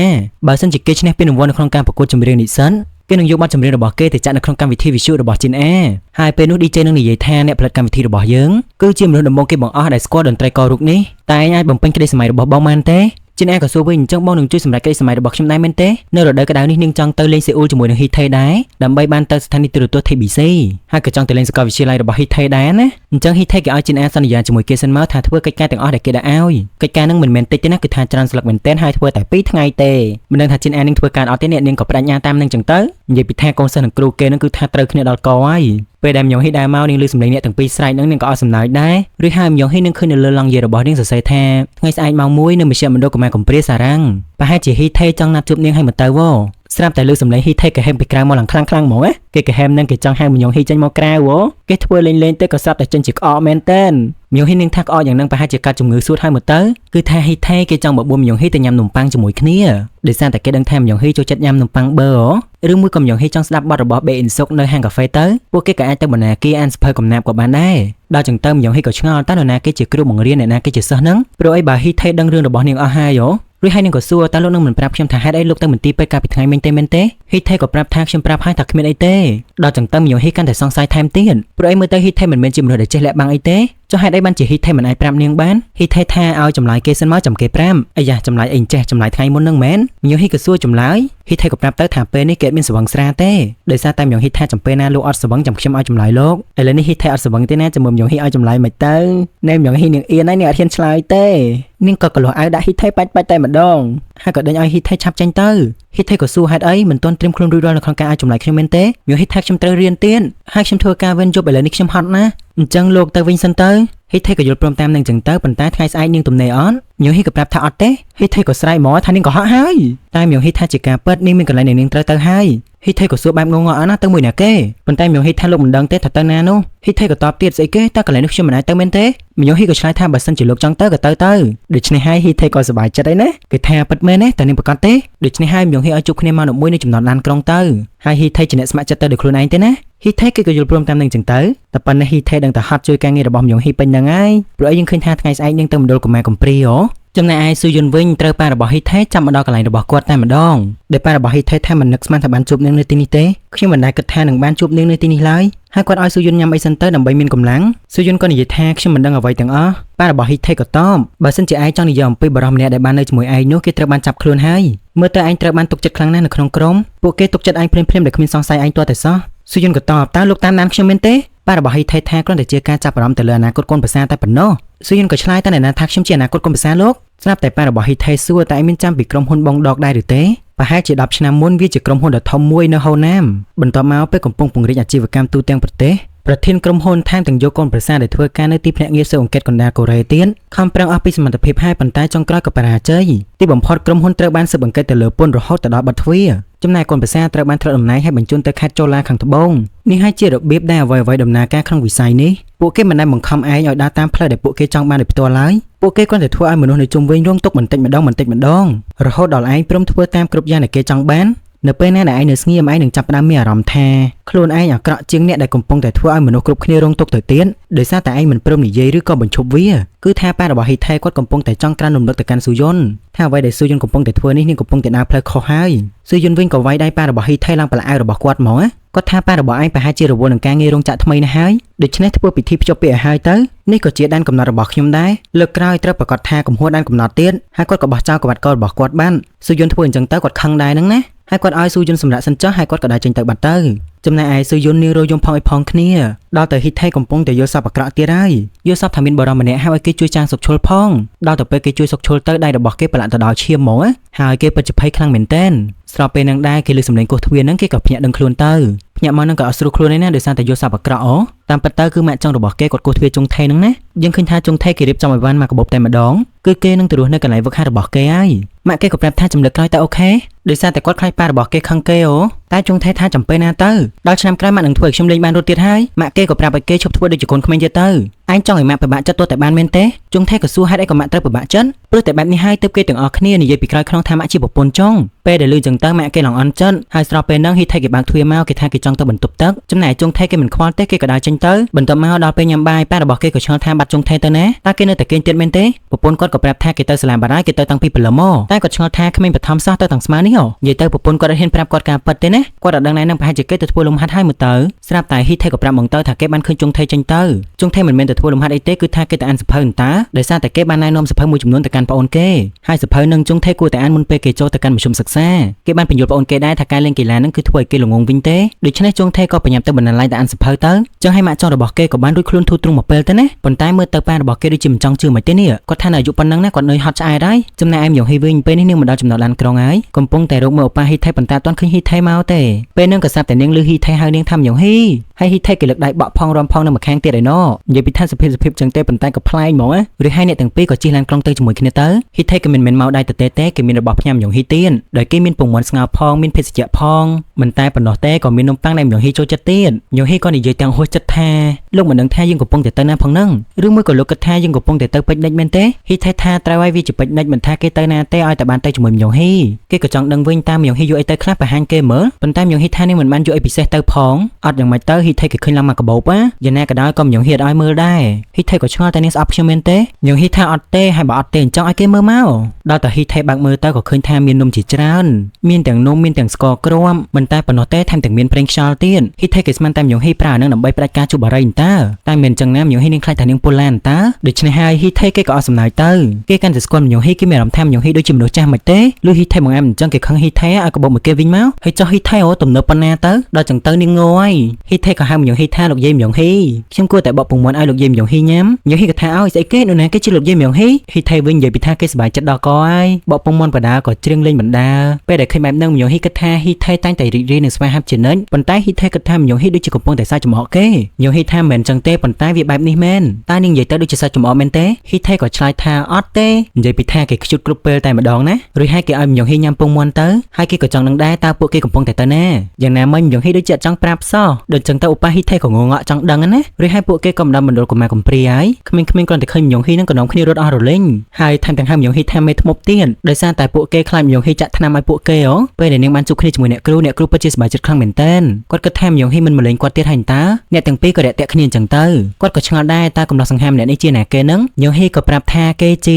ាបើសិនជាគេឈ្នះពានរង្វាន់នៅក្នុងការប្រកួតចម្រៀងនេះសិនគេនឹងយកបទចម្រៀងរបស់គេទៅចាក់នៅក្នុងកម្មវិធីវិទ្យុរបស់ជីនអាហើយពេលនោះ DJ នឹងនិយាយថាអ្នកផលិតកម្មវិធីរបស់យើងគឺជាមនុស្សដំបូងគេបង្អស់ដែលស្គាល់តន្ត្រីកោរូបនេះតែឯងអាចបំពេញក្តីសម័យរបស់បងបានទេជីនអាក៏សួរវិញអញ្ចឹងបងនឹងជួយសម្រេចក្តីសម័យរបស់ខ្ញុំដែរមែនទេនៅរដូវក្តៅនេះនាងចង់ទៅលេងសេអ៊ូលជាមួយនឹងហ៊ីថេដែរដើម្បីបានទៅស្ថានីយទូរទស្សន៍ TBC ហើយក៏ចង់ទៅលេងសាកលវិទ្យាល័យរបស់ហ៊ីថេដែរណាអញ្ចឹងហ៊ីថេគេឲ្យជីនអាសន្យាជាមួយគេសិនមកថាធ្វើកិច្ចការទាំងអស់ដែលគេដាក់ឲ្យកិច្ចការនឹងមិនមែនតិចទេណាគឺថាច្រើនស្លឹកមែនទែនហើយធ្វើតែ2ថ្ងៃទេមិនដឹងថាជីនអានឹងធ្វើការអត់ទេអ្នកនាងក៏បដិញ្ញាតាមនឹងអញ្ចឹងទៅនិយាយពីថាកូនសិស្សនិងគ្រូគេនឹងគឺថាត្រូវគ្នាដល់កហើយពេលដែលម្យ៉ាងហ៊ីដើរមកនាងឮសំឡេងអ្នកទាំងពីរស្រែកនឹងនាងក៏អត់សំណើចដែរឬហើយម្យ៉ាងហ៊ីនឹងឃើញនៅលើឡង់យេរបស់នាងសរសេរថាថ្ងៃស្អែកម៉ោង1នៅមជ្ឈមណ្ឌលកុមារកំព្រាសារ៉ាំងប្រហែលជាហ៊ីថេចង់ណាត់ជួបនាងឲ្យមកទៅវ៉ស្រាប់តែលើសំឡេងហ៊ីថេកហេមពីក្រៅមកឡើងខ្លាំងៗហ្មងគេកហេមនឹងគេចង់ហៅម្យ៉ាងហ៊ីចេញមកក្រៅគេធ្វើលេងទៅក៏ស្រាប់តែចេញជាក្អកមែនតែនម្យ៉ាងហ៊ីនឹងថាក្អកយ៉ាងនឹងប្រហែលជាកាត់ជំងឺសួតហើយមកទៅគឺថាហ៊ីថេគេចង់បបួលម្យ៉ាងហ៊ីទៅញ៉ាំនំប៉័ងជាមួយគ្នាដោយសារតែគេដឹងថាម្យ៉ាងហ៊ីចូលចិត្តញ៉ាំនំប៉័ងបឺឬមួយក៏ម្យ៉ាងហ៊ីចង់ស្ដាប់បទរបស់បេអ៊ីនសុកនៅហាងកាហ្វេទៅពួកគេក៏អាចទៅបណ្ណាគារអានសភៅកំណាព្យក៏បានដែរដល់ចឹងទៅម្យ៉ាងហ៊ីក៏ឆ្ងល់តើនរណាគេជាគ្រូបង្រៀនអ្នកណាគេជាសិស្សហ្នឹងព្រោះអីបើហ៊ីថេដឹងរឿងរបស់នាងអស់ហើយរួចហើយនាងក៏សួរតើលោកនឹងមិនប្រាប់ខ្ញុំថាហេតុអីលោកទៅមន្ទីរពេទ្យកាលពីថ្ងៃមិញទេមែនទេហ៊ីថេក៏ប្រាប់ថាខ្ញុំប្រាប់ហើយថាគ្មានអីទេដល់ចឹងទៅម្យ៉ាងហ៊ីកាន់តែសង្ស័យថែមទៀតព្រោះអីមើលទៅហ៊ីថេមិនមែនជាមនុស្សដែលចេះលាក់បាំងអីទេចុះហេតុអីបានជាហ៊ីថេមិនអាចប្រាប់នាងបានហ៊ីថេថាឲ្យចម្លើយគេសិនមកចាំគេប្រាប់អាយ៉ាចម្លើយអីចេះចម្លើយថ្ងៃមុននឹងមែនម្យ៉ាងហ៊ីក៏សួរចម្លើយហ៊ីថេក៏ប្រាប់ទៅថាពេលនេះគេមានស្វឹងស្រាទេដោយសារតែម្យ៉ាងហ៊ីថាចំពេលណាលោកអត់ស្វឹងចាំខ្ញុំឲ្យចម្លើយលោកឥឡូវនេះហ៊ីថេអត់ស្វឹងទេណាចាំមើលម្យ៉ាងហ៊ីឲ្យចម្លើយមិនទៅណែម្យ៉ាងហ៊ីនាងអៀនហើយនាងអត់ហ៊ានឆ្លើយទេនាងក៏កន្លោះឲ្យដាក់ហ៊ីថេបាច់តែម្ដងហើយក៏ដេញឲ្យហ៊ីថេឆាប់ចេញទៅហ៊ីថេក៏សួរហេតុអីមិនទាន់ត្រៀមខ្លួនរួចរាល់នៅក្នុងការឲ្យចម្លើយខ្ញុំមែនទេម្យ៉ាងហ៊ីថាខ្ញុំត្រូវរៀនទៀតហើយខ្ញុំធ្វើការវេនយប់ឥឡូវនេះខ្ញុំហត់ណាអញ្ចឹងលោកទៅវិញសិនទៅហ៊ីថេក៏យល់ព្រមតាមនឹងអញ្ចឹងទៅប៉ុន្តែថ្ងៃស្អែកនាងទំនេរអត់ម្យ៉ាងហ៊ីក៏ប្រាប់ថាអត់ទេហ៊ីថេក៏ស្រែកមកថានាងក៏ហត់ហើយតែម្យ៉ាងហ៊ីថាជាការពិតនាងមានកន្លែងដែលនាងត្រូវទៅហើយហ៊ីថេក៏សួរបែបងងអត់ណាទៅមួយណាគេប៉ុន្តែម្យ៉ាងហ៊ីថាលោកមិនដឹងទេថាទៅណានោះហ៊ីថេក៏តបទៀតស្អីគេតើកន្លែងនោះខ្ញុំមិនអាចទៅមែនទេម្យ៉ាងហ៊ីក៏ឆ្លើយថាបើសិនជាលោកចង់ទៅក៏ទៅដូច្នេះហើយហ៊ីថេក៏សប្បាយចិត្តហើយណាគេថាពិតមែនទេតែនាងប្រកាសទេដូច្នេះហើយម្យ៉ាងហ៊ីឲ្យជួបគ្នាម៉ោង11នៅចំណតឡានក្រុងទៅហើយហ៊ីថេជាអ្នកស្ម័គ្រចិត្តទៅដោយខ្លួនឯងទេណាហ៊ីថេគេក៏យល់ព្រមតាមនឹងអញ្ចឹងទៅតែប៉ុន្តែហ៊ីថេដឹងតែហត់ជួយការងាររបស់ម្យ៉ាងហ៊ីពេញហ្នឹងហើយព្រោះអីយើងឃើញថាថ្ងៃស្អែកនាងទៅមណ្ឌលកុមារកំព្រាចំណែកឯស៊ូយុនវិញត្រូវប៉ារបស់ហ៊ីថេចាំមកដល់កន្លែងរបស់គាត់តែម្ដងដែលប៉ារបស់ហ៊ីថេថាមិននឹកស្មានថាបានជួបនាងនៅទីនេះទេខ្ញុំមិនដែលគិតថានឹងបានជួបនាងនៅទីនេះឡើយហើយគាត់ឲ្យស៊ូយុនញ៉ាំអីសិនទៅដើម្បីមានកម្លាំងស៊ូយុនក៏និយាយថាខ្ញុំមិនដឹងអ្វីទាំងអស់ប៉ារបស់ហ៊ីថេក៏តបបើសិនជាឯងចង់និយាយអំពីបរិះម្នាក់ដែលបាននៅជាមួយឯងនោះគេត្រូវបានចាប់ខ្លួនហើយមើលទៅឯងត្រូវបានទុកចិត្តខ្លាំងណាស់នៅក្នុងក្រុមពួកគេទុកចិត្តឯងភ្លាមៗដែលគ្មានសង្ស័យឯងទាល់តែសោះស៊ូយុនក៏តបតើលោកតាមដានខ្ញុំមែនទេប៉ារបស់ហ៊ីថេថាគ្រាន់តែជាការចាប់អារម្មណ៍ទៅលើអនាគតកូនប្រសាតែប៉ុណ្ណោះស៊ូយុនក៏ឆ្លើយតើអ្នកណាថាខ្ញុំជាអនាគតកូនប្រសាលោកស្រាប់តែប៉ារបស់ហ៊ីថេសួរតើឯងមានចាំពីក្រុមហ៊ុនបងដកដែរឬទេប្រហែលជា10ឆ្នាំមុនវាជាក្រុមហ៊ុនដ៏ធំមួយនៅហូណាមបន្ទាប់មកពេលកំពុងពង្រីកអាជីវកម្មទូទាំងប្រទេសប្រធានក្រុមហ៊ុនថែមទាំងយកកូនប្រសាដែលធ្វើការនៅទីភ្នាក់ងារស៊ើបអង្កេតកណ្ដាលកូរ៉េទៀតខំប្រឹងអស់ពីសមត្ថភាពហើយប៉ុន្តែចុងក្រោយក៏បរាជ័យទីបំផុតក្រុមហ៊ុនត្រូវបានស៊ើបអង្កេតទៅលើពន្ធរហូតដល់បាត់ទ្វារចំណែកកូនប្រសាត្រូវបានធ្វើតំណែងឲ្យបញ្ជូនទៅខេត្តចូលឡាខាងត្បូងនេះហើយជារបៀបដែលអ្វីៗដំណើរការក្នុងវិស័យនេះពួកគេមិនដែលបង្ខំឯងឲ្យដើរតាមផ្លូវដែលពួកគេចង់បានដោយផ្ទាល់ឡើយពួកគេគ្រាន់តែធ្វើឲ្យមនុស្សនៅជុំវិញរងទុក្ខបន្តិចម្ដងរហូតដល់ឯងព្រមធ្វើតាមគ្រប់យ៉ាងដែលគេចង់បាននៅពេលណាដែលឯងនៅស្ងៀមឯងនឹងចាប់ផ្ដើមមានអារម្មណ៍ថាខ្លួនឯងអាក្រក់ជាងអ្នកដែលកំពុងតែធ្វើឲ្យមនុស្សគ្រប់គ្នារងទុក្ខទៅទៀតដោយសារតែឯងមិនព្រមនិយាយឬក៏បញ្ឈប់វាគឺថាប៉ារបស់ហ៊ីថេគាត់កំពុងតែចង់ក្រានរំលឹកទៅកាន់ស៊ូយុនថាអ្វីដែលស៊ូយុនកំពុងតែធ្វើនេះនាងកំពុងតែដើរផ្លូវខុសហើយស៊ូយុនវិញក៏វាយដៃប៉ារបស់ហ៊ីថេឡើងប្រអៅរបស់គាត់ហ្មងគាត់ថាប៉ារបស់ឯងប្រហែលជារវល់នឹងការងាររោងចក្រថ្មីណាស់ហើយដូច្នេះធ្វើពិធីភ្ជាប់ពាក្យឲ្យហើយទៅនេះក៏ជាដែនកំណត់របស់ខ្ញុំដែរលើកក្រោយត្រូវប្រកាសថាកំហួសដែនកំណត់ទៀតហើយគាត់ក៏បោះចោលក្បាត់កោរបស់គាត់បានស៊ូយុនធ្វើអញ្ចឹងទៅគាត់ខឹងដែរហ្នឹងណាហើយគាត់ឲ្យស៊ូយុនសម្រាប់សិនចុះហើយគាត់ក៏ដើរចេញទៅបាត់ទៅចំណែកឯស៊ូយុននាងរយំផងគ្នាដល់ទៅហ៊ីថេកំពុងតែយល់សប្តិអាក្រក់ទៀតហើយយល់សប្តិថាមានបរិម្នាក់ហៅឲ្យគេជួយចាងសុកឈុលផងដល់ទៅពេលគេជួយសុកឈុលទៅដៃរបស់គេប្រឡាក់ទៅដល់ឈាមហ្មងហើយគេពិតជាភ័យខ្លាំងមែនទែនស្របពេលនឹងដែរគេលើសំឡេងគោះទ្វារហ្នឹងគេក៏ភ្ញាក់ដឹងខ្លួនទៅភ្ញាក់មកហ្នឹងក៏អត់ស្រួលខ្លួនឯណាដោយសារតែយល់សប្តិអាក្រក់តាមពិតទៅគឺម៉ាក់ចុងរបស់គេគាត់គោះទ្វារចុងថេហ្នឹងណាយើងឃើញថាចុងថេគេរៀបចំឲ្យវ៉ាន់មកកបោបតែម្ដងគឺគេនឹងទៅរស់នៅកន្លែងវឹកហាត់របស់គេហើយម៉ាក់គេក៏ប្រាប់ថាចំលើកក្រោយទៅអូខេដោយសារតែគាត់ខ្លាចប៉ារបស់គេខឹងគេ តែជុងថៃថាចំពេលណាទៅដល់ឆ្នាំក្រោយម៉ាក់នឹងធ្វើឲ្យខ្ញុំលេងបានរត់ទៀតហើយម៉ាក់គេក៏ប្រាប់ឲ្យគេឈប់ធ្វើដូចជាកូនក្មេងទៀតទៅអញចង់ឲ្យម៉ាក់ពិបាកចិត្តទោះតែបានមែនទេជុងថៃក៏សួរហេតុអីក៏ម៉ាក់ត្រូវពិបាកចិត្តព្រោះតែបែបនេះហើយទើបគេទាំងអស់គ្នានិយាយពីក្រោយខ្នងថាម៉ាក់ជាប្រពន្ធចុងពេលដែលឮចឹងទៅម៉ាក់គេឡងអន់ចិត្តហើយស្របពេលហ្នឹងហ៊ីថៃគេបើកទ្វារមកគេថាគេចង់ទៅបន្ទប់ទឹកចំណែកជុងថៃគេមិនខ្វល់ទេគេក៏ដើរចេញទៅបន្ទាប់មកដល់ពេលញ៉ាំបាយប៉ារបស់គេក៏ឆ្ងល់ថាបាត់ជុងថៃទៅណាតើគេនៅតែគេងទៀតមែនទេប្រពន្ធគាត់ក៏ប្រាប់ថាគេទៅសាលាបារាយគេទៅតាំងពីព្រលឹមមកតែគាត់ឆ្ងល់ថាក្មេងបឋមសោះទៅតាំងស្មើនេះហ៎និយាយទៅប្រពន្ធគាត់អត់ហ៊ានប្រាប់គាត់ការពិតទេណាគាត់អត់ដឹងណែនឹងប្រហែលជាគេទៅធ្វើលំហាត់ហើយមើលទៅស្រាប់តែហ៊ីថៃក៏ប្រាប់បងទៅថាគេបានឃើញជុងថៃចេញទៅជុងថៃមិនមែនទៅធ្វើលំហាត់អីទេគឺថាគេទៅអានសភៅតាដោយសារតែគេបានណែនាំសភៅមួយចំនួនទៅកាន់ប្អូនគេហើយសភៅនឹងជុងថៃគួរតែអានមុនពេលគេចូលទៅកាន់មធ្យមសិក្សាគេបានបញ្យល់ប្អូនគេដែរថាការលេងកីឡានឹងគឺធ្វើឲ្យគេល្ងងវិញទេដូច្នេះជុងថៃក៏ប្រញាប់ទៅបណ្ណាល័យទៅអានសភៅទៅចឹងហើយម៉ាក់ចុងរបស់គេក៏បានរួចខ្លួនធូរទ្រង់មកពេលទៅណាប៉ុន្តែមើលទៅប៉ារបស់គេដូចជាមិនចង់ជឿមិនទេនេះគាត់ថានៅអាយុប៉ុណ្ណឹងណាគាត់នៅហត់ឆ្អែតហើយចំណែកឯមយ៉ងហ៊ីវិញពេលនេះនាងមកដល់ចំណតឡានក្រុងហើយកំពុងតែរកមើលឱប៉ាហ៊ីថៃប៉ុន្តែអត់ទាន់ឃើញហ៊ីថៃមកទេពេលហ្នឹងក៏ស្រាប់តែនាងឮហ៊ីថៃហៅនាងថាមយ៉ងហ៊ីហើយហ៊ីថៃគេលើកដៃបក់ផងរំផងនៅម្ខាងទៀតឯណោនិយាយពីថាសភាពចឹងទេប៉ុន្តែក៏ប្លែកហ្មងឬហើយអ្នកទាំងពីរក៏ជិះឡានក្រុងទៅជាមួយគ្នាទៅហ៊ីថៃក៏មិនមែនមកដៃទៅទេគេមានរបស់ផ្ញើមយ៉ងហ៊ីទៀតដោយគេមានពងមាន់ស្ងោរផងមានភេសជ្ជៈផងមិនតែប៉ុណ្ណោះទេក៏មាននំប៉័ងដែលមយ៉ងហ៊ីចូលចិត្តទៀតមយ៉ងហ៊ីក៏និយាយទាំងហួសចិត្តថាលោកមិនដឹងថាយើងកំពុងតែទៅណាផងហ្នឹងឬមួយក៏លោកគិតថាយើងកំពុងតែទៅពេជ្រនិចមែនទេហ៊ីថៃថាត្រូវឲ្យវាជាពេជ្រនិចមិនថាគេទៅណាទេឲ្យតែបានទៅជាមួយមយ៉ងហ៊ីគេក៏ចង់ដឹងវិញតាមមយ៉ងហ៊ីយកអីទៅខ្លះបង្ហាញគេមើលប៉ុន្តែមយ៉ងហ៊ីថានឹងមិនបានយកអីពិសេសទៅផងអត់យ៉ាងម៉េចទៅហ៊ីថៃក៏ឃើញឡើងមកកបោបយ៉ាងណាក៏ដោយក៏មយ៉ងហ៊ីអត់ឲ្យមើលដែរហ៊ីថៃក៏ឆ្ងល់តែនាងស្អប់ខ្ញុំមែនទេមយ៉ងហ៊ីថាអត់ទេហើយបើអត់ទេអញ្ចឹងឲ្យគេមើលមកដល់តែហ៊ីថៃបើកមើលទៅក៏ឃើញថាមាននំជាច្រើនមានទាំងនំមានទាំងស្ករគ្រាប់មិនតែប៉ុណ្ណោះទេថែមទាំងមានប្រេងខ្យល់ទៀតហ៊ីថៃគេស្មានតែមយ៉ងហ៊ីប្រើនឹងដើម្បីផ្ដាច់ការជួបបារីតើតែមិនអញ្ចឹងណាមយ៉ងហ៊ីនឹងខ្លាចថានាងពូឡានតើដូច្នេះហើយហ៊ីថៃគេក៏អស់សំណើចទៅគេកាន់តែស្គាល់មយ៉ងហ៊ីគេមានអារម្មណ៍ថាមយ៉ងហ៊ីដូចជាមនុស្សចាស់មិនទេលុះហ៊ីថៃមកអែមអញ្ចឹងគេខឹងហ៊ីថៃឲ្យក៏បោកមកគេវិញមកហើយចុះហ៊ីថៃអូទំនើបប៉ុណ្ណាទៅដល់ចឹងទៅនាងងហើយហ៊ីថៃក៏ហៅមយ៉ងហ៊ីថាលោកយាយមយ៉ងហ៊ីខ្ញុំគួរតែបកពងមាន់ឲ្យលោកយាយមយ៉ងហ៊ីញ៉ាំមយ៉ងហ៊ីក៏ថាឲ្យស្អីគេនោះណាគេជាលោកយាយមយ៉ងហ៊ីហ៊ីថៃវិញនិយាយពីថាគេសប្បាយចិត្តដល់កហើយបកពងមាន់បដាក៏ច្រៀងលេងបណ្ដាពេលដែលឃើញបែបហ្នឹងមយ៉ងហ៊ីគិតថាហ៊ីថៃតែងតែរីករាយនឹងស្វាហាប់ជានិច្ចប៉ុន្តែហ៊ីថៃគិតថាមយ៉ងហ៊ីដូចជាកំពុងតែសើចចំអកគេមយ៉ងហ៊ីថាមិនចឹងទេប៉ុន្តែវាបែបនេះមែនតែនាងនិយាយទៅដូចជាសើចចំអកមែនទេហ៊ីថៃក៏ឆ្លើយថាអត់ទេនិយាយពីថាគេខ្ជុតគ្រប់ពេលតែម្ដងណារួចហើយគេឲ្យមយ៉ងហ៊ីញ៉ាំពងមាន់ទៅហើយគេក៏ចង់នឹងដែរតើពួកគេកំពុងតែទៅណាយ៉ាងណាមិញមយ៉ងហ៊ីដូចជាអត់ចង់ប្រាប់សោះដូចចឹងទៅឧបាហ៊ីថៃក៏ងងក់ចង់ដឹងណារួចហើយពួកគេក៏មិនដល់មណ្ឌលកុមារកំព្រាហើយក្មេងៗគ្រាន់តែឃើញមយ៉ងហ៊ីនឹងក៏នាំគ្នារត់អស់រលេងហើយថែមទាំងហៅមយ៉ងហ៊ីថាមេធ្មប់ទៀតដោយសារតែពួកគេខ្លាចមយ៉ងហ៊ីចាក់ថ្នាំឲ្យពួកគេពេលដែលនាងបានជួបគ្នាជាមួយអ្នកគ្រូពិតជាសប្បាយចិត្តខ្លាំងមែនទែនគាត់គិតថាមយ៉ងហ៊ីមិនមកលេងគាត់ទៀតហើយតើអ្នកទាំងពីរក៏រាក់ទាក់គ្នាអញ្ចឹងទៅគាត់ក៏ឆ្ងល់ដែរតើកំឡោះសង្ហាម្នាក់នេះជាណាគេនឹងមយ៉ងហ៊ីក៏ប្រាប់ថាគេជ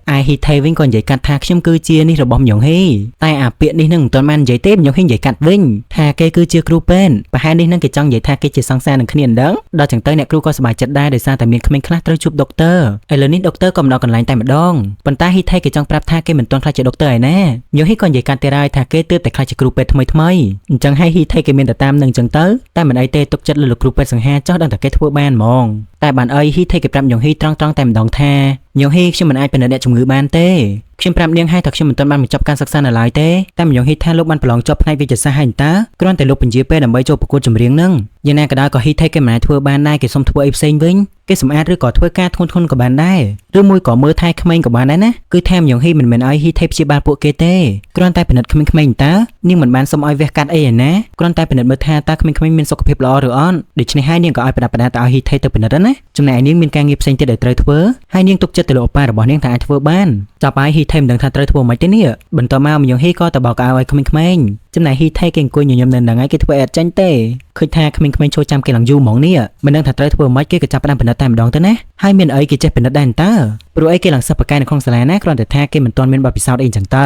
ាអាហ៊ីថៃវិញក៏និយាយកាត់ថាខ្ញុំគឺជានេះរបស់មយ៉ងហ៊ីតែអាពាក្យនេះនឹងមិនទាន់បាននិយាយទេមយ៉ងហ៊ីនិយាយកាត់វិញថាគេគឺជាគ្រូពេទ្យប្រហែលនេះនឹងគេចង់និយាយថាគេជាសង្សារនឹងគ្នាអញ្ចឹងដល់ចឹងទៅអ្នកគ្រូក៏សប្បាយចិត្តដែរដោយសារតែមានក្មេងខ្លះត្រូវជួបដុកទ័រឥឡូវនេះដុកទ័រក៏មកដល់កន្លែងតែម្ដងប៉ុន្តែហ៊ីថៃគេចង់ប្រាប់ថាគេមិនទាន់ខ្លាចជាដុកទ័រឯណាមយ៉ងហ៊ីក៏និយាយកាត់ទៀតហើយថាគេទើបតែខ្លាចជាគ្រូពេទ្យថ្មីអញ្ចឹងហើយហ៊ីថៃគេមានតែតាមនឹងអញ្ចឹងទៅតែមិនអីទេទុកចិត្តលើលោកគ្រូពេទ្យសង្ហាចោះដឹងតែគេធ្វើបានហ្មងតែបានអីហ៊ីថៃគេប្រាប់មយ៉ងហ៊ីត្រង់តែម្ដងថាមយ៉ងហ៊ីខ្ញុំមិនអាចពិនិត្យអ្នកជំងឺបានទេខ្ញុំប្រាប់នាងហើយថាខ្ញុំមិនទាន់បានបញ្ចប់ការសិក្សានៅឡើយទេតែមយ៉ងហ៊ីថាលោកបានប្រឡងជាប់ផ្នែកវិទ្យាសាស្ត្រហើយតើគ្រាន់តែលោកពន្យាពេលដើម្បីចូលប្រកួតចម្រៀងនឹងយ៉ាងណាក៏ដោយក៏ហ៊ីថៃគេមិនអាចធ្វើបានដែរគេសុំធ្វើអីផ្សេងវិញគេសម្អាតឬក៏ធ្វើការធ្ងន់ក៏បានដែរឬមួយក៏មើលថែក្មេងក៏បានដែរណាគឺថែមយ៉ងហ៊ីមិនមែនឲ្យហ៊ីថៃព្យាបាលពួកគេទេគ្រាន់តែពិនិត្យក្មេងៗតើនាងមិនបានសុំឲ្យវះកាត់អីឯណាគ្រាន់តែពិនិត្យមើលថាតើក្មេងៗមានសុខភាពល្អឬអត់ដូច្នេះហើយនាងក៏ឲ្យប្រដាប់ទៅឲ្យហ៊ីថៃទៅពិនិត្យណាចំណែកនាងមានការងារផ្សេងទៀតដែលត្រូវធ្វើហើយនាងទុកចិត្តទៅលើឱប៉ារបស់នាងថាអាចធ្វើបានចាប់ហើយហ៊ីថៃមិនដឹងថាត្រូវធ្វើមិនទេនេះបន្ទាប់មកមយ៉ងហ៊ីក៏ទៅបោកឲ្យក្មេងៗចំណែកហ៊ីថៃគេអង្គុយញញឹមនៅហ្នឹងហើយគេធ្វើអត់ចាញ់ទេឃើញថាក្មេងៗចូលចាំគេឡើងយូរហ្មងនេះមិនដឹងថាត្រូវធ្វើមិនគេក៏ចាប់ផ្ដើមពិនិត្យតែម្ដងទៅណាហើយមានអីគេចេះពិនិត្យដែរតើព្រោះអីគេឡើងសិស្សបកាយនៅក្នុងសាលាណាគ្រាន់តែថាគេមិនទាន់មានបទពិសោធន៍អីចឹងទៅ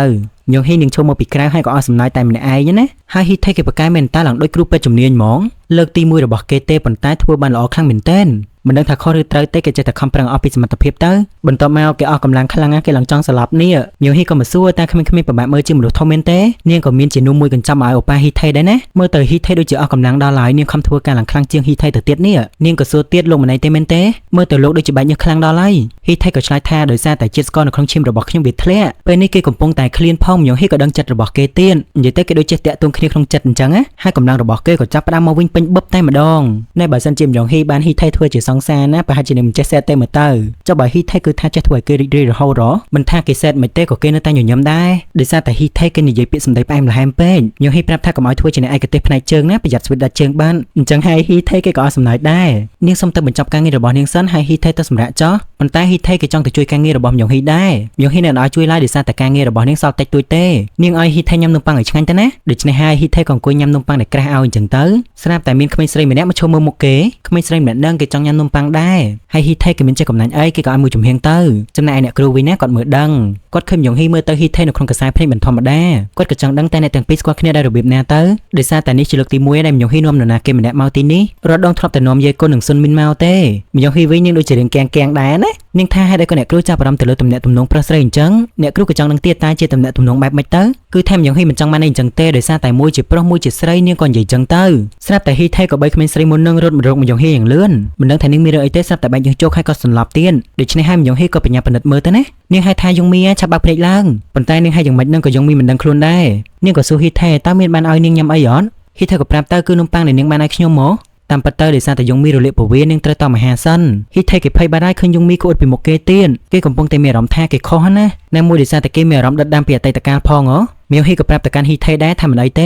ញងហ៊ីនឹងឈប់មកពីក្រៅហើយក៏អស់សំណើចតែម្នាក់ឯងណាហើយហ៊ីថៃគេបកាយមែនតើឡើងដូចគ្រូពេទ្យជំនាញហ្មងលើកទី1របស់គេទេប៉ុន្តែធ្វើបានល្អខ្លាំងមែនទែនមិនដឹងថាខុសឬត្រូវទេគេចេះតែខំប្រឹងអស់ពីសមត្ថភាពទៅបន្ទាប់មកគេអស់កម្លាំងខ្លាំងណាស់គេឡើងចង់ស្លាប់នេះញងហ៊ីក៏មកសួរតែក្មេងៗប្រមាថមើលជាមនុស្សធំមែនទេនាងក៏មានជានំមួយកញ្ចប់ឲ្យឱប៉ាហ៊ីថៃដែរណាមើលទៅហ៊ីថៃដូចជាអស់កម្លាំងដល់ហើយនាងខំធ្វើការឡើងខ្លាំងជាងហ៊ីថៃទៅទៀតនេះនាងក៏សួរទៀតលោកម្នៃទេមែនទេមើលទៅលោកដូចជាបាច់ញើសខ្លាំងដល់ហើយហ៊ីថៃក៏ឆ្លើយថាដោយសារតែជាតិស្ករនៅក្នុងឈាមរបស់ខ្ញុំវាធ្លាក់ពេលនេះគេកំពុងតែឃ្លានផងញងហ៊ីក៏ដឹងចិត្តរបស់គេទៀតនិយាយទៅគេដូចចេះតាក់ទងគ្នាក្នុងចិត្តអញ្ចឹងណាហើយកម្លាំងរបស់គេក៏ចាប់ផ្ដើមមកវិញពេញបឹបតែម្ដងណែបើសិនជាញងហ៊ីបានហ៊ីថៃធ្វើជាសង្ ងសារណាប្រហែលជានឹងមិនចេះសេតទេមើលទៅចុះបើហ៊ីថេគឺថាចេះធ្វើឲ្យគេរីករាយរហូតមិនថាគេសេតមិនទេក៏គេនៅតែញញឹមដែរដោយសារតែហ៊ីថេគេនិយាយពាក្យសម្ដីផ្អែមល្ហែមពេកញោមហ៊ីប្រាប់ថាកុំឲ្យធ្វើជាអ្នកឯកទេសផ្នែកជើងណាប្រយ័ត្នស្វីតដាច់ជើងបានអញ្ចឹងហើយហ៊ីថេគេក៏អត់សំណើចដែរនាងសុំទៅបញ្ចប់ការងាររបស់នាងសិនហើយហ៊ីថេទៅសម្រាប់ចោះប៉ុន្តែហ៊ីថេគេចង់ទៅជួយការងាររបស់ញោមហ៊ីដែរញោមហ៊ីនៅឲ្យជួយឡាយដោយសារតែការងាររបស់នាងសល់តិចតួចទេនាងឲ្យហ៊ីថេញ៉ាំនំប៉័ងឲ្យឆ្ងាញ់ទៅណាដូច្នេះហើយហ៊ីថេក៏អង្គុយញ៉ាំនំប៉័ងដែលក្រាស់ឲ្យអញ្ចឹងទៅស្រាប់តែមានក្មេងស្រីម្នាក់មកឈរមើលមុខគេក្មេងស្រីម្នាក់នឹងគេចង់ញ៉ាំនំប៉័ងដែរហើយហ៊ីថេគេមានចេះកំណាញ់អីគេក៏ឲ្យមួយចំហៀងទៅចំណែកឯអ្នកគ្រូវិញណាគាត់មើលដឹងគាត់ឃើញញោមហ៊ីមើលទៅហ៊ីថេនៅក្នុងខ្សែភ្នែកមិនធម្មតាគាត់ក៏ចង់ដឹងតែអ្នកទាំងពីរស្គាល់គ្នាដោយរបៀបណាទៅដោយសារតែនេះជាលើកទី1ដែលញោមហ៊ីនាំនរណាគេម្នាក់មកទីនេះរត់ដងធ្លាប់តែនាំយាយគុណនឹងស៊ុនមីនមកទេញោមហ៊ីវិញនាងដូចជារៀងកាំងដែរណានាងថាហេតុអីក៏អ្នកគ្រូចាប់អារម្មណ៍ទៅលើទំនាក់ទំនងប្រុសស្រីអញ្ចឹងអ្នកគ្រូក៏ចង់នឹងទៀតតែជាទំនាក់ទំនងបែបម៉េចទៅគឺថែមញោមហ៊ីមិនចង់បានអីអញ្ចឹងទេដោយសារតែមួយជាប្រុសមួយជាស្រីនាងក៏និយាយអញ្ចឹងទៅស្រាប់តែហ៊ីថេក៏បីក្មេងស្រីមុននឹងរត់មករកញោមហ៊ីយ៉ាងលឿនមិនដឹងថានាងមានរឿងអីទេស្រាប់តែបែកយើងជោគហើយក៏សន្លប់ទៀតដូច្នេះហើយញោមហ៊ីក៏បញ្ញាពិនិត្យមើលទៅណានាងហៅថាយងមីឆាប់បើកភ្នែកឡើងប៉ុន្តែនាងហៅយ៉ាងម៉េចនឹងក៏យងមីមិនដឹងខ្លួនដែរនាងក៏សួរហ៊ីថេតើមានបានឲ្យនាងញ៉ាំអីអត់ហ៊ីថេក៏ប្រាប់ទៅគឺនំប៉័ងដែលនាងបានឲ្យខ្ញុំមកតាមពិតទៅដោយសារតែយងមីរលាកពោះវៀននាងត្រូវតមហាសិនហ៊ីថេគេភ័យបារម្ភឃើញយងមីគួតពីមុខគេទៀតគេកំពុងតែមានអារម្មណ៍ថាគេខុសណាតែមួយដោយសារតែគេមានអារម្មណ៍ដិតដាមពីអតីតកាលផងមៀវហ៊ីក៏ប្រាប់ទៅកាន់ហ៊ីថេដែរថាមិនអីទ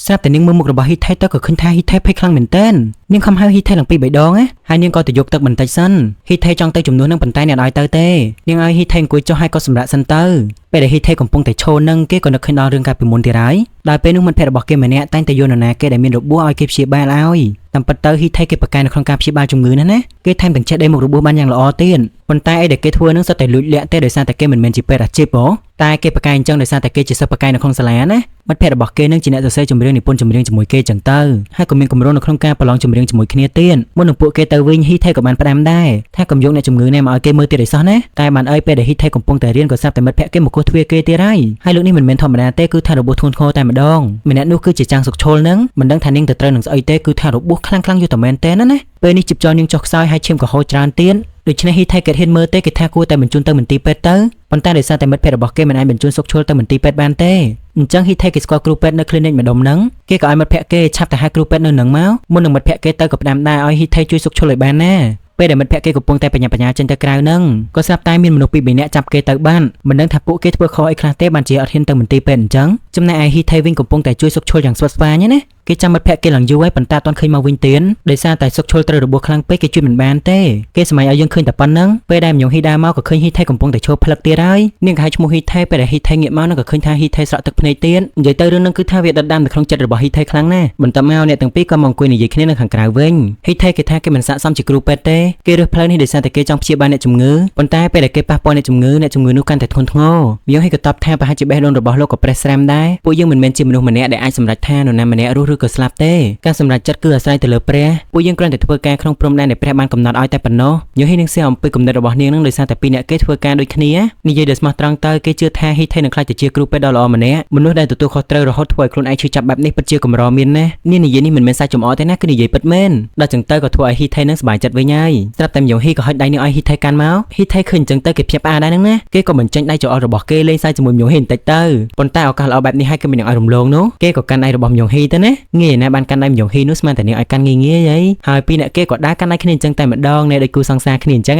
េស្រាប់តែនាងមើលមុខរបស់ហ៊ីថេទៅក៏ឃើញថាហ៊ីថេភ័យខ្លាំងមែនទែននាងខំហៅហ៊ីថេឡើងពី3ដងហើយនាងក៏ទៅយកទឹកបន្តិចសិនហ៊ីថេចង់ទៅជំនួសនឹងប៉ុន្តែអ្នកឲ្យទៅទេនាងឲ្យហ៊ីថេអង្គុយចុះហើយក៏សម្រាប់សិនទៅពេលដែលហ៊ីថេកំពុងតែឈរនឹងគេក៏នឹកឃើញដល់រឿងកាលពីមុនទៀតហើយដល់ពេលនោះមិត្តភក្តិរបស់គេម្នាក់តែងតែយកនរណាគេដែលមានរបួសឲ្យគេព្យាបាលឲ្យតាមពិតទៅហ៊ីថេគេប្រកែកនៅក្នុងការព្យាបាលជំងឺណាគេថែមទាំងចេះដេញមុខរបួសបានយ៉ាងល្អទៀតប៉ុន្តែអីដែលគេធ្វើនឹងសុទ្ធតែលួចលាក់ទេដោយសារតែគេមិនមែនជាពេទ្យអាជីពតែគេប្រកែកអញ្ចឹងដោយសារតែគេជាសិស្សប្រកែកនៅក្នុងសាលាណាមិត្តភក្តិរបស់គេនឹងជាអ្នកសរសេរចម្រៀងនិពន្ធចម្រៀងជាមួយគេអញ្ចឹងទៅហើយក៏មានគម្រោងនៅក្នុងការប្រឡងចម្រៀងជាមួយគ្នាទៀតមុននឹងពួកគេទៅវិញហ៊ីថេក៏បានផ្ដាំដែរថាកុំយកអ្នកជំងឺនេះមកឲ្យគេមើលទៀតឲ្យសោះណាតែបានអីពេលដែលហ៊ីថេកំពុងតែរៀនក៏ស្រាប់តែមិត្តភក្តិគេមកគោះទ្វារគេទៀតហើយលោកនេះមិនមែនធម្មតាទេគឺថារបួសធ្ងន់ធ្ងរតែម្ដងម្នាក់នោះគឺជាចាំងសុកឈុលនឹងមិនដឹងថានាងទៅត្រូវនឹងស្អីទេគឺថារបួសខ្លាំងយូរតែមែនទេណាពេលនេះជីបចរនាងចុះខ្សោយហើយឈាមក៏ហូរច្រើនទៀតដូច្នេះហ៊ីថេគេហ៊ានមើលទេគេថាគួរតែបញ្ជូនទៅមន្ទីរពេទ្យទៅប៉ុន្តែដោយសារតែមិត្តភក្តិរបស់គេមិនអាចបញ្ជូនសុកឈុលទៅមន្ទីរពេទ្យបានទេអញ្ចឹងហ៊ីថេគេស្គាល់គ្រូពេទ្យនៅ clinic ម្ដុំហ្នឹងគេក៏ឲ្យមិត្តភក្តិគេឆាប់ទៅហៅគ្រូពេទ្យនៅហ្នឹងមកមុននឹងមិត្តភក្តិគេទៅក៏ផ្ដាំដែរឲ្យហ៊ីថេជួយសុកឈុលឲ្យបានណាពេលដែលមិត្តភក្តិគេកំពុងតែបញ្ញាចេញទៅក្រៅហ្នឹងក៏ស្រាប់តែមានមនុស្សពីរនាក់ចាប់គេទៅបានមិនដឹងថាពួកគេធ្វើខុសអីខ្លះទេបានជាអត់ហ៊ានទៅមន្ទីរពេទ្យអញ្ចឹងចំណែកឯហ៊ីថេវិញកំពុងតែជួយសុកឈុលយ៉ាងស្វិតស្វាញណាគេចាំមិត្តភក្តិគេឡើងយូរហើយប៉ុន្តែអត់ទាន់ឃើញមកវិញទៀតដោយសារតែសុកឈុលត្រូវរបួសខ្លាំងពេកគេជួយមិនបានទេគេសម័យឲ្យយើងឃើញតែប៉ុណ្្នឹងពេលដែលញោមហ៊ីដើរមកក៏ឃើញហ៊ីថេកំពុងតែឈរផ្លឹកទៀតហើយនាងក៏ហៅឈ្មោះហ៊ីថេពេលដែលហ៊ីថេងាកមកនឹងក៏ឃើញថាហ៊ីថេស្រក់ទឹកភ្នែកទៀតនិយាយទៅរឿងនឹងគឺថាវាដិតដាមនៅក្នុងចិត្តរបស់ហ៊ីថេខ្លាំងណាស់បន្ទាប់មកអ្នកទាំងពីរក៏មកអង្គុយនិយាយគ្នានៅខាងក្រៅវិញហ៊ីថេគេថាគេមិនស័ក្តិសមជាគ្រូពេទ្យទេគេរើសផ្លូវនេះដោយសារតែគេចង់ព្យាបាលអ្នកជំងឺប៉ុន្តែពេលដែលគេប៉ះពាល់អ្នកជំងឺនោះកាន់តែធ្ងន់ធ្ងរញោមហ៊ីក៏តបថាប្រហែលជាបេះដូងរបស់លោកក៏ប្រេះស្រាំដែរពួកយើងមិនមែនជាមនុស្សម្នាក់ដែលអាចសម្រេចថានរណាម្នាក់រស់ឬក៏ស្លាប់ទេការសម្រេចចិត្តគឺអាស្រ័យទៅលើព្រះពួកយើងគ្រាន់តែធ្វើការក្នុងព្រំដែនដែលព្រះបានកំណត់ឲ្យតែប៉ុណ្ណោះញោមហ៊ីនឹងសៀអំពីគំនិតរបស់នាងនឹងដោយសារតែពីរអ្នកគេធ្វើការដូចគ្នានិយាយដោយស្មោះត្រង់ទៅគេជឿថាហ៊ីថេនឹងខ្លាចទៅជាគ្រូពេទ្យដ៏ល្អម្នាក់មនុស្សដែលទទួលខុសត្រូវរហូតធ្វើឲ្យខ្លួនឯងឈឺចាប់បែបនេះពិតជាកម្រមានណាស់នាងនិយាយនេះមិនមែនសាច់ចំអកទេណាគឺនិយាយពិតមែនដល់ចឹងទៅក៏ធ្វើឲ្យហ៊ីថេនឹងសប្បាយចិត្តវិញហើយស្រាប់តែញោមហ៊ីក៏ហុចដៃនាងឲ្យហ៊ីថេកាន់មកហ៊ីថេឃើញចឹងទៅគេភ្ញាក់ផ្អើលដែរហ្នឹងណាគេក៏បញ្ចេញដៃចង្អុលរបស់គេលេងសើចជាមួយញោមហ៊ីបន្តិចទៅប៉ុន្តែឱកាសល្អបែបនេះហើយគេមិននឹងឲ្យរំលងនោះគេក៏កាន់ដៃរបស់ញោមហ៊ីទៅណាងាយណាបានកាន់ដៃញោមហ៊ីនោះស្មានតែនាងឲ្យកាន់ងាយហើយពីរអ្នកគេក៏ដើរកាន់ដៃគ្នាអញ្ចឹងតែម្ដងអ្នកដូចគូសង្សារគ្នាអញ្ចឹង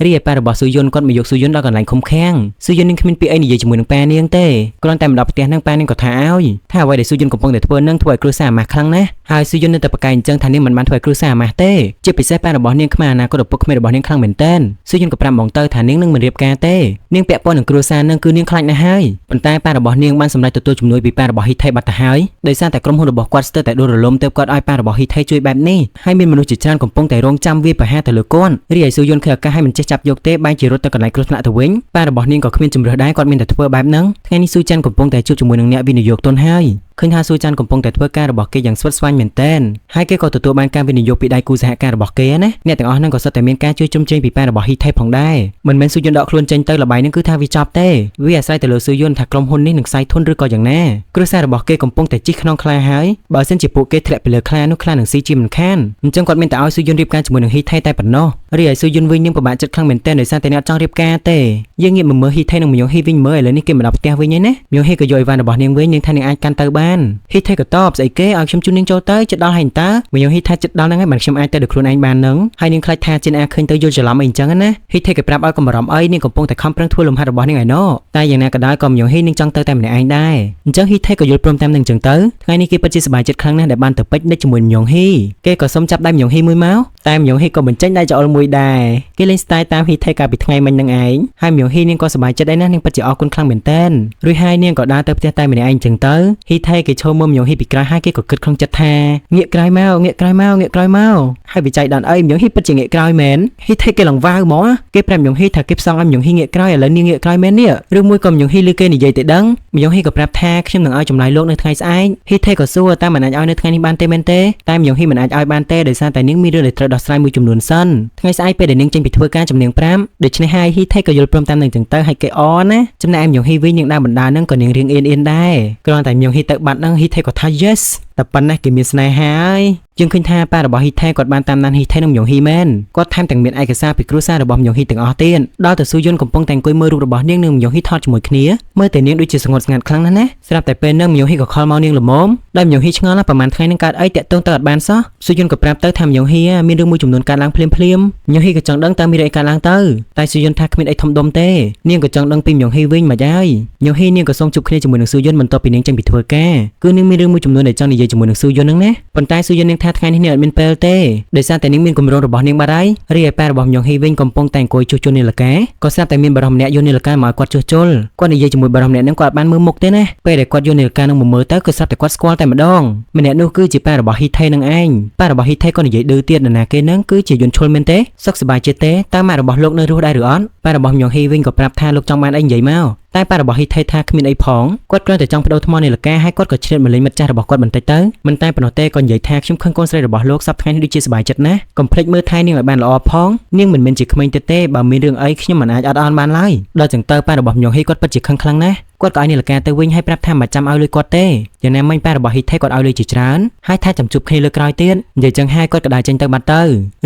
រីឯប៉ារបស់ស៊ូយុនគាត់មកយកស៊ូយុនដល់កន្លែងឃុំឃាំងស៊ូយុននឹងគ្មានពីអីនិយាយជាមួយនឹងប៉ានាងទេគ្រាន់តែមកដល់ផ្ទះនឹងប៉ានាងក៏ថាឲ្យថាអ្វីដែលស៊ូយុនកំពុងតែធ្វើនឹងធ្វើឲ្យគ្រួសារអាម៉ាស់ខ្លាំងណាស់ហើយស៊ូយុននៅតែប្រកែកអញ្ចឹងថានាងមិនបានធ្វើឲ្យគ្រួសារអាម៉ាស់ទេជាពិសេសប៉ារបស់នាងខ្មាស់អនាគតឪពុកក្មេរបស់នាងខ្លាំងមែនទែនស៊ូយុនក៏ប្រាប់ហ្មងទៅថានាងនឹងមិនរៀបការទេនាងពាក់ព័ន្ធនឹងគ្រួសារនឹងគឺនាងខ្លាចណាស់ហើយប៉ុន្តែប៉ារបស់នាងបានសម្រេចទទួលជំនួយពីប៉ារបស់ហ៊ីថេបាត់ទៅហើយដោយសារតែក្រុមហ៊ុនរបស់គាត់ស្ទើរតែដួលរលំទើបគាត់ឲ្យប៉ារបស់ហ៊ីថេជួយបែបនេះហើយមានមនុស្សជាច្រើនកំពុងតែរងចាំវាប្រហារទៅលើគាត់រីឯស៊ូយុនឃើញឱកាសឲ្យមិនចេះចាប់យកទេបែរជារត់ទៅកន្លែងគ្រោះថ្នាក់ទៅវិញប៉ារបស់នាងក៏គ្មានជំរឿសដែរគាត់មានតែធ្វើបែបហ្នឹងថ្ងៃនេះស៊ូចាន់កំពុងតែជួបជាមួយនឹងអ្នកវិនិយោគទុនហើយឃើញថាស៊ូចាន់កំពុងតែធ្វើការរបស់គេយ៉ាងស្វិតស្វាញមែនទែនហើយគេក៏ទទួលបានការវិនិយោគពីដៃគូសហការរបស់គេណាអ្នកទាំងអស់ហ្នឹងក៏សុទ្ធតែមានការជួយជុំជែងពីប៉ារបស់ហ៊ីថេផងដែរមិនមែនស៊ូយុនដកខ្លួនចេញទៅល្បែងហ្នឹងគឺថាវាចប់ទេវាអាស្រ័យទៅលើស៊ូយុនថាក្រុមហ៊ុននេះនឹងខ្សែធនឬក៏យ៉ាងណាគ្រួសាររបស់គេកំពុងតែជីកក្នុងខ្លាហើយបើសិនជាពួកគេធ្លាក់ពីលើខ្លានោះខ្លានឹងស៊ីជាមិនខានអញ្ចឹងគាត់មានតែឲ្យស៊ូយុនរៀបការជាមួយនឹងហ៊ីថេតែប៉ុណ្ណោះ រីឯស៊ូយុនវិញនឹងពិបាកចិត្តខ្លាំងមែនទែនដោយសារតែអ្នកចង់រៀបការទេយើងងាកមកមើលហ៊ីថេនិងមយ៉ូហ៊ីវិញមើលឥឡូវនេះគេមកដល់ផ្ទះវិញហើយណាមយ៉ូហ៊ីក៏យកអីវ៉ាន់របស់នាងវិញនាងថានាងអាចកាន់ទៅបានហ៊ីថេក៏តបស្អីគេឲ្យខ្ញុំជូននាងចូលទៅចិត្តដល់ហើយតើមយ៉ូហ៊ីថាចិត្តដល់ហ្នឹងហើយបានខ្ញុំអាចទៅដល់ខ្លួនឯងបាននឹងហើយនាងខ្លាចថាចិនអាឃើញទៅយល់ច្រឡំអីអញ្ចឹងណាហ៊ីថេក៏ប្រាប់ឲ្យកុំបារម្ភអីនាងកំពុងតែខំប្រឹងធ្វើលំហាត់របស់នាងឯណោះតែយ៉ាងណាក៏ដោយក៏មយ៉ូហ៊ីនាងចង់ទៅតែម្នាក់ឯងដែរអញ្ចឹងហ៊ីថេក៏យល់ព្រមតាមនឹងអញ្ចឹងទៅថ្ងៃនេះគេពិតជាសប្បាយចិត្តខ្លាំងណាស់ដែលបានទៅពេជ្រនិចជាមួយមយ៉ូហ៊ីគេក៏សុំចាប់ដៃមយ៉ូហ៊ីមួយមកតែមយ៉ូហ៊ីក៏បញ្ចេញដៃចោលមួយដែរគេលេងស្ទាយតាមហ៊ីថេកាលពីថ្ងៃមិញនឹងឯងហើយមយ៉ូហ៊ីនាងក៏សប្បាយចិត្តដែរណានាងពិតជាអរគុណខ្លាំងមែនទែនរួចហើយនាងក៏ដើរទៅផ្ទះតែម្នាក់ឯងអញ្ចឹងទៅហ៊ីថេគេឈរមើលមយ៉ូហ៊ីពីក្រោយហើយគេក៏គិតក្នុងចិត្តថាងាកក្រោយមកងាកក្រោយមកងាកក្រោយមកហើយវិច័យដល់អីមយ៉ូហ៊ីពិតជាងាកក្រោយមែនហ៊ីថេគេឡើងវ៉ាវហ្មងគេប្រាប់មយ៉ូហ៊ីថាគេផ្សងឲ្យមយ៉ូហ៊ីងាកក្រោយឥឡូវនាងងាកក្រោយមែននេះឬមួយក៏មយ៉ូហ៊ីឮគេនិយាយទៅដឹងមយ៉ូហ៊ីក៏ប្រាប់ថាខ្ញុំនឹងឲ្យចម្លើយលោកនៅថ្ងៃស្អែកហ៊ីថេក៏សួរតែមិនអាចឲ្យនៅថ្ងៃនេះបានទេមែនទេតែមយ៉ូហ៊ីមិនអាចឲ្យបានទេដោយសារតែនាងមានរឿងដែលត្រូវដោះស្រាយមួយចំនួនសិនថ្ងៃស្អែកពេលដែលនាងចេញពីធ្វើការចំនួន5ដូច្នេះហើយហ៊ីថេក៏យល់ព្រមតាមនឹងចឹងទៅហើយគេអរណាចំណែកឯមយ៉ូហ៊ីវិញនាងដើរបណ្ដានឹងក៏នាងរៀងអៀនដែរគ្រាន់តែមយ៉ូហ៊ីទៅបាត់នឹងហ៊ីថេក៏ថា yes តែប៉ុណ្ណេះគេមានស្នេហាហើយយើងឃើញថាប៉ារបស់ហ៊ីថេគាត់បានតាមដានហ៊ីថេនិងមយ៉ូហ៊ីមែនគាត់ថែមទាំងមានឯកសារពីគ្រួសាររបស់មយ៉ូហ៊ីទាំងអស់ទៀតដល់ទៅស៊ូយុនកំពុងតែអង្គុយមើលរូបរបស់នាងនិងមយ៉ូហ៊ីថតជាមួយគ្នាមើលតែនាងដូចជាស្ងប់ស្ងាត់ខ្លាំងណាស់ណាស្រាប់តែពេលហ្នឹងមយ៉ូហ៊ីក៏ខលមកនាងល្មមដោយមយ៉ូហ៊ីឆ្ងល់ណាស់ប្រហែលថ្ងៃនឹងកើតអីតាក់ទងទៅអត់បានសោះស៊ូយុនក៏ប្រាប់ទៅថាមយ៉ូហ៊ីមានរឿងមួយចំនួនកើតឡើងភ្លាមមយ៉ូហ៊ីក៏ចង់ដឹងតើមានរឿងអីកើតឡើងទៅតែស៊ូយុនថាគ្មានអីធំដុំទេនាងក៏ចង់ដឹងពីមយ៉ូហ៊ីវិញមកហើយមយ៉ូហ៊ីនាងក៏សូមជួបគ្នាជាមួយនឹងស៊ូយុនបន្ទាប់ពីនាងចេញពីធ្វើការគឺនាងមានរឿងមួយចំនួនដែលចង់និយាយជាមួយនឹងស៊ូយុនហ្នឹងណាប៉ុន្តែស៊ូយុននាងថាថ្ងៃនេះនាងអត់មានពេលទេដោយសារតែនាងមានគម្រោងរបស់នាងបាត់ហើយរីឯប៉ារបស់មយ៉ូហ៊ីវិញកំពុងតែអង្គុយជួសជុលនាឡិកាក៏ស្រាប់តែមានបរិសម្នាក់យកនាឡិកាមកឲ្យគាត់ជួសជុលគាត់និយាយជាមួយបរិសម្នាក់ហ្នឹងគាត់បានមើលមុខទេណាពេលដែលគាត់យកនាឡិកាហ្នឹងមកមើលទៅក៏ស្រាប់តែគាត់ស្គាល់តែម្ដងម្នាក់នោះគឺជាប៉ារបស់ហ៊ីថេនឹងឯងប៉ារបស់ហ៊ីថេក៏និយាយឌឺទៀតណាគេហ្នឹងគឺជាយន្តឈុលមែនទេសុខសប្បាយចិត្តទេតើម៉ាក់របស់លោកនៅរស់ដែរឬអត់ប៉ារបស់មយ៉ូហ៊ីវិញក៏ប្រាប់ថាលោកចង់បានអីនិយាយមកតែប៉ារបស់ហ៊ីថេថាគ្មានអីផងគាត់គ្រាន់តែចង់បដូរថ្មនាឡិកាហើយគាត់ក៏ឆ្លៀតមកលេងមិត្តចាស់របស់គាត់បន្តិចទៅមិនតែប៉ុណ្ណោះទេក៏និយាយថាខ្ញុំឃើញកូនស្រីរបស់លោកសប្តាហ៍ថ្ងៃនេះដូចជាសប្បាយចិត្តណាស់កុំភ្លេចមើលថែនាងឲ្យបានល្អផងនាងមិនមែនជាក្មេងទេបើមានរឿងអីខ្ញុំមិនអាចអត់អន់បានឡើយដល់ចឹងទៅប៉ារបស់មយ៉ូហ៊ីគាត់ពិតជាខឹងខ្លាំងណាស់គាត់ក៏ឲ្យនាឡិកាទៅវិញហើយប្រាប់ថាមិនចាំឲ្យលុយគាត់ទេយ៉ាងណាមិញប៉ារបស់ហ៊ីថេគាត់ឲ្យលុយជាច្រើនហើយថាចាំជួបគ្នាលើក្រោយទៀតនិយាយចឹងហើយគាត់ក៏ដើរចេញទៅបាត់ទៅ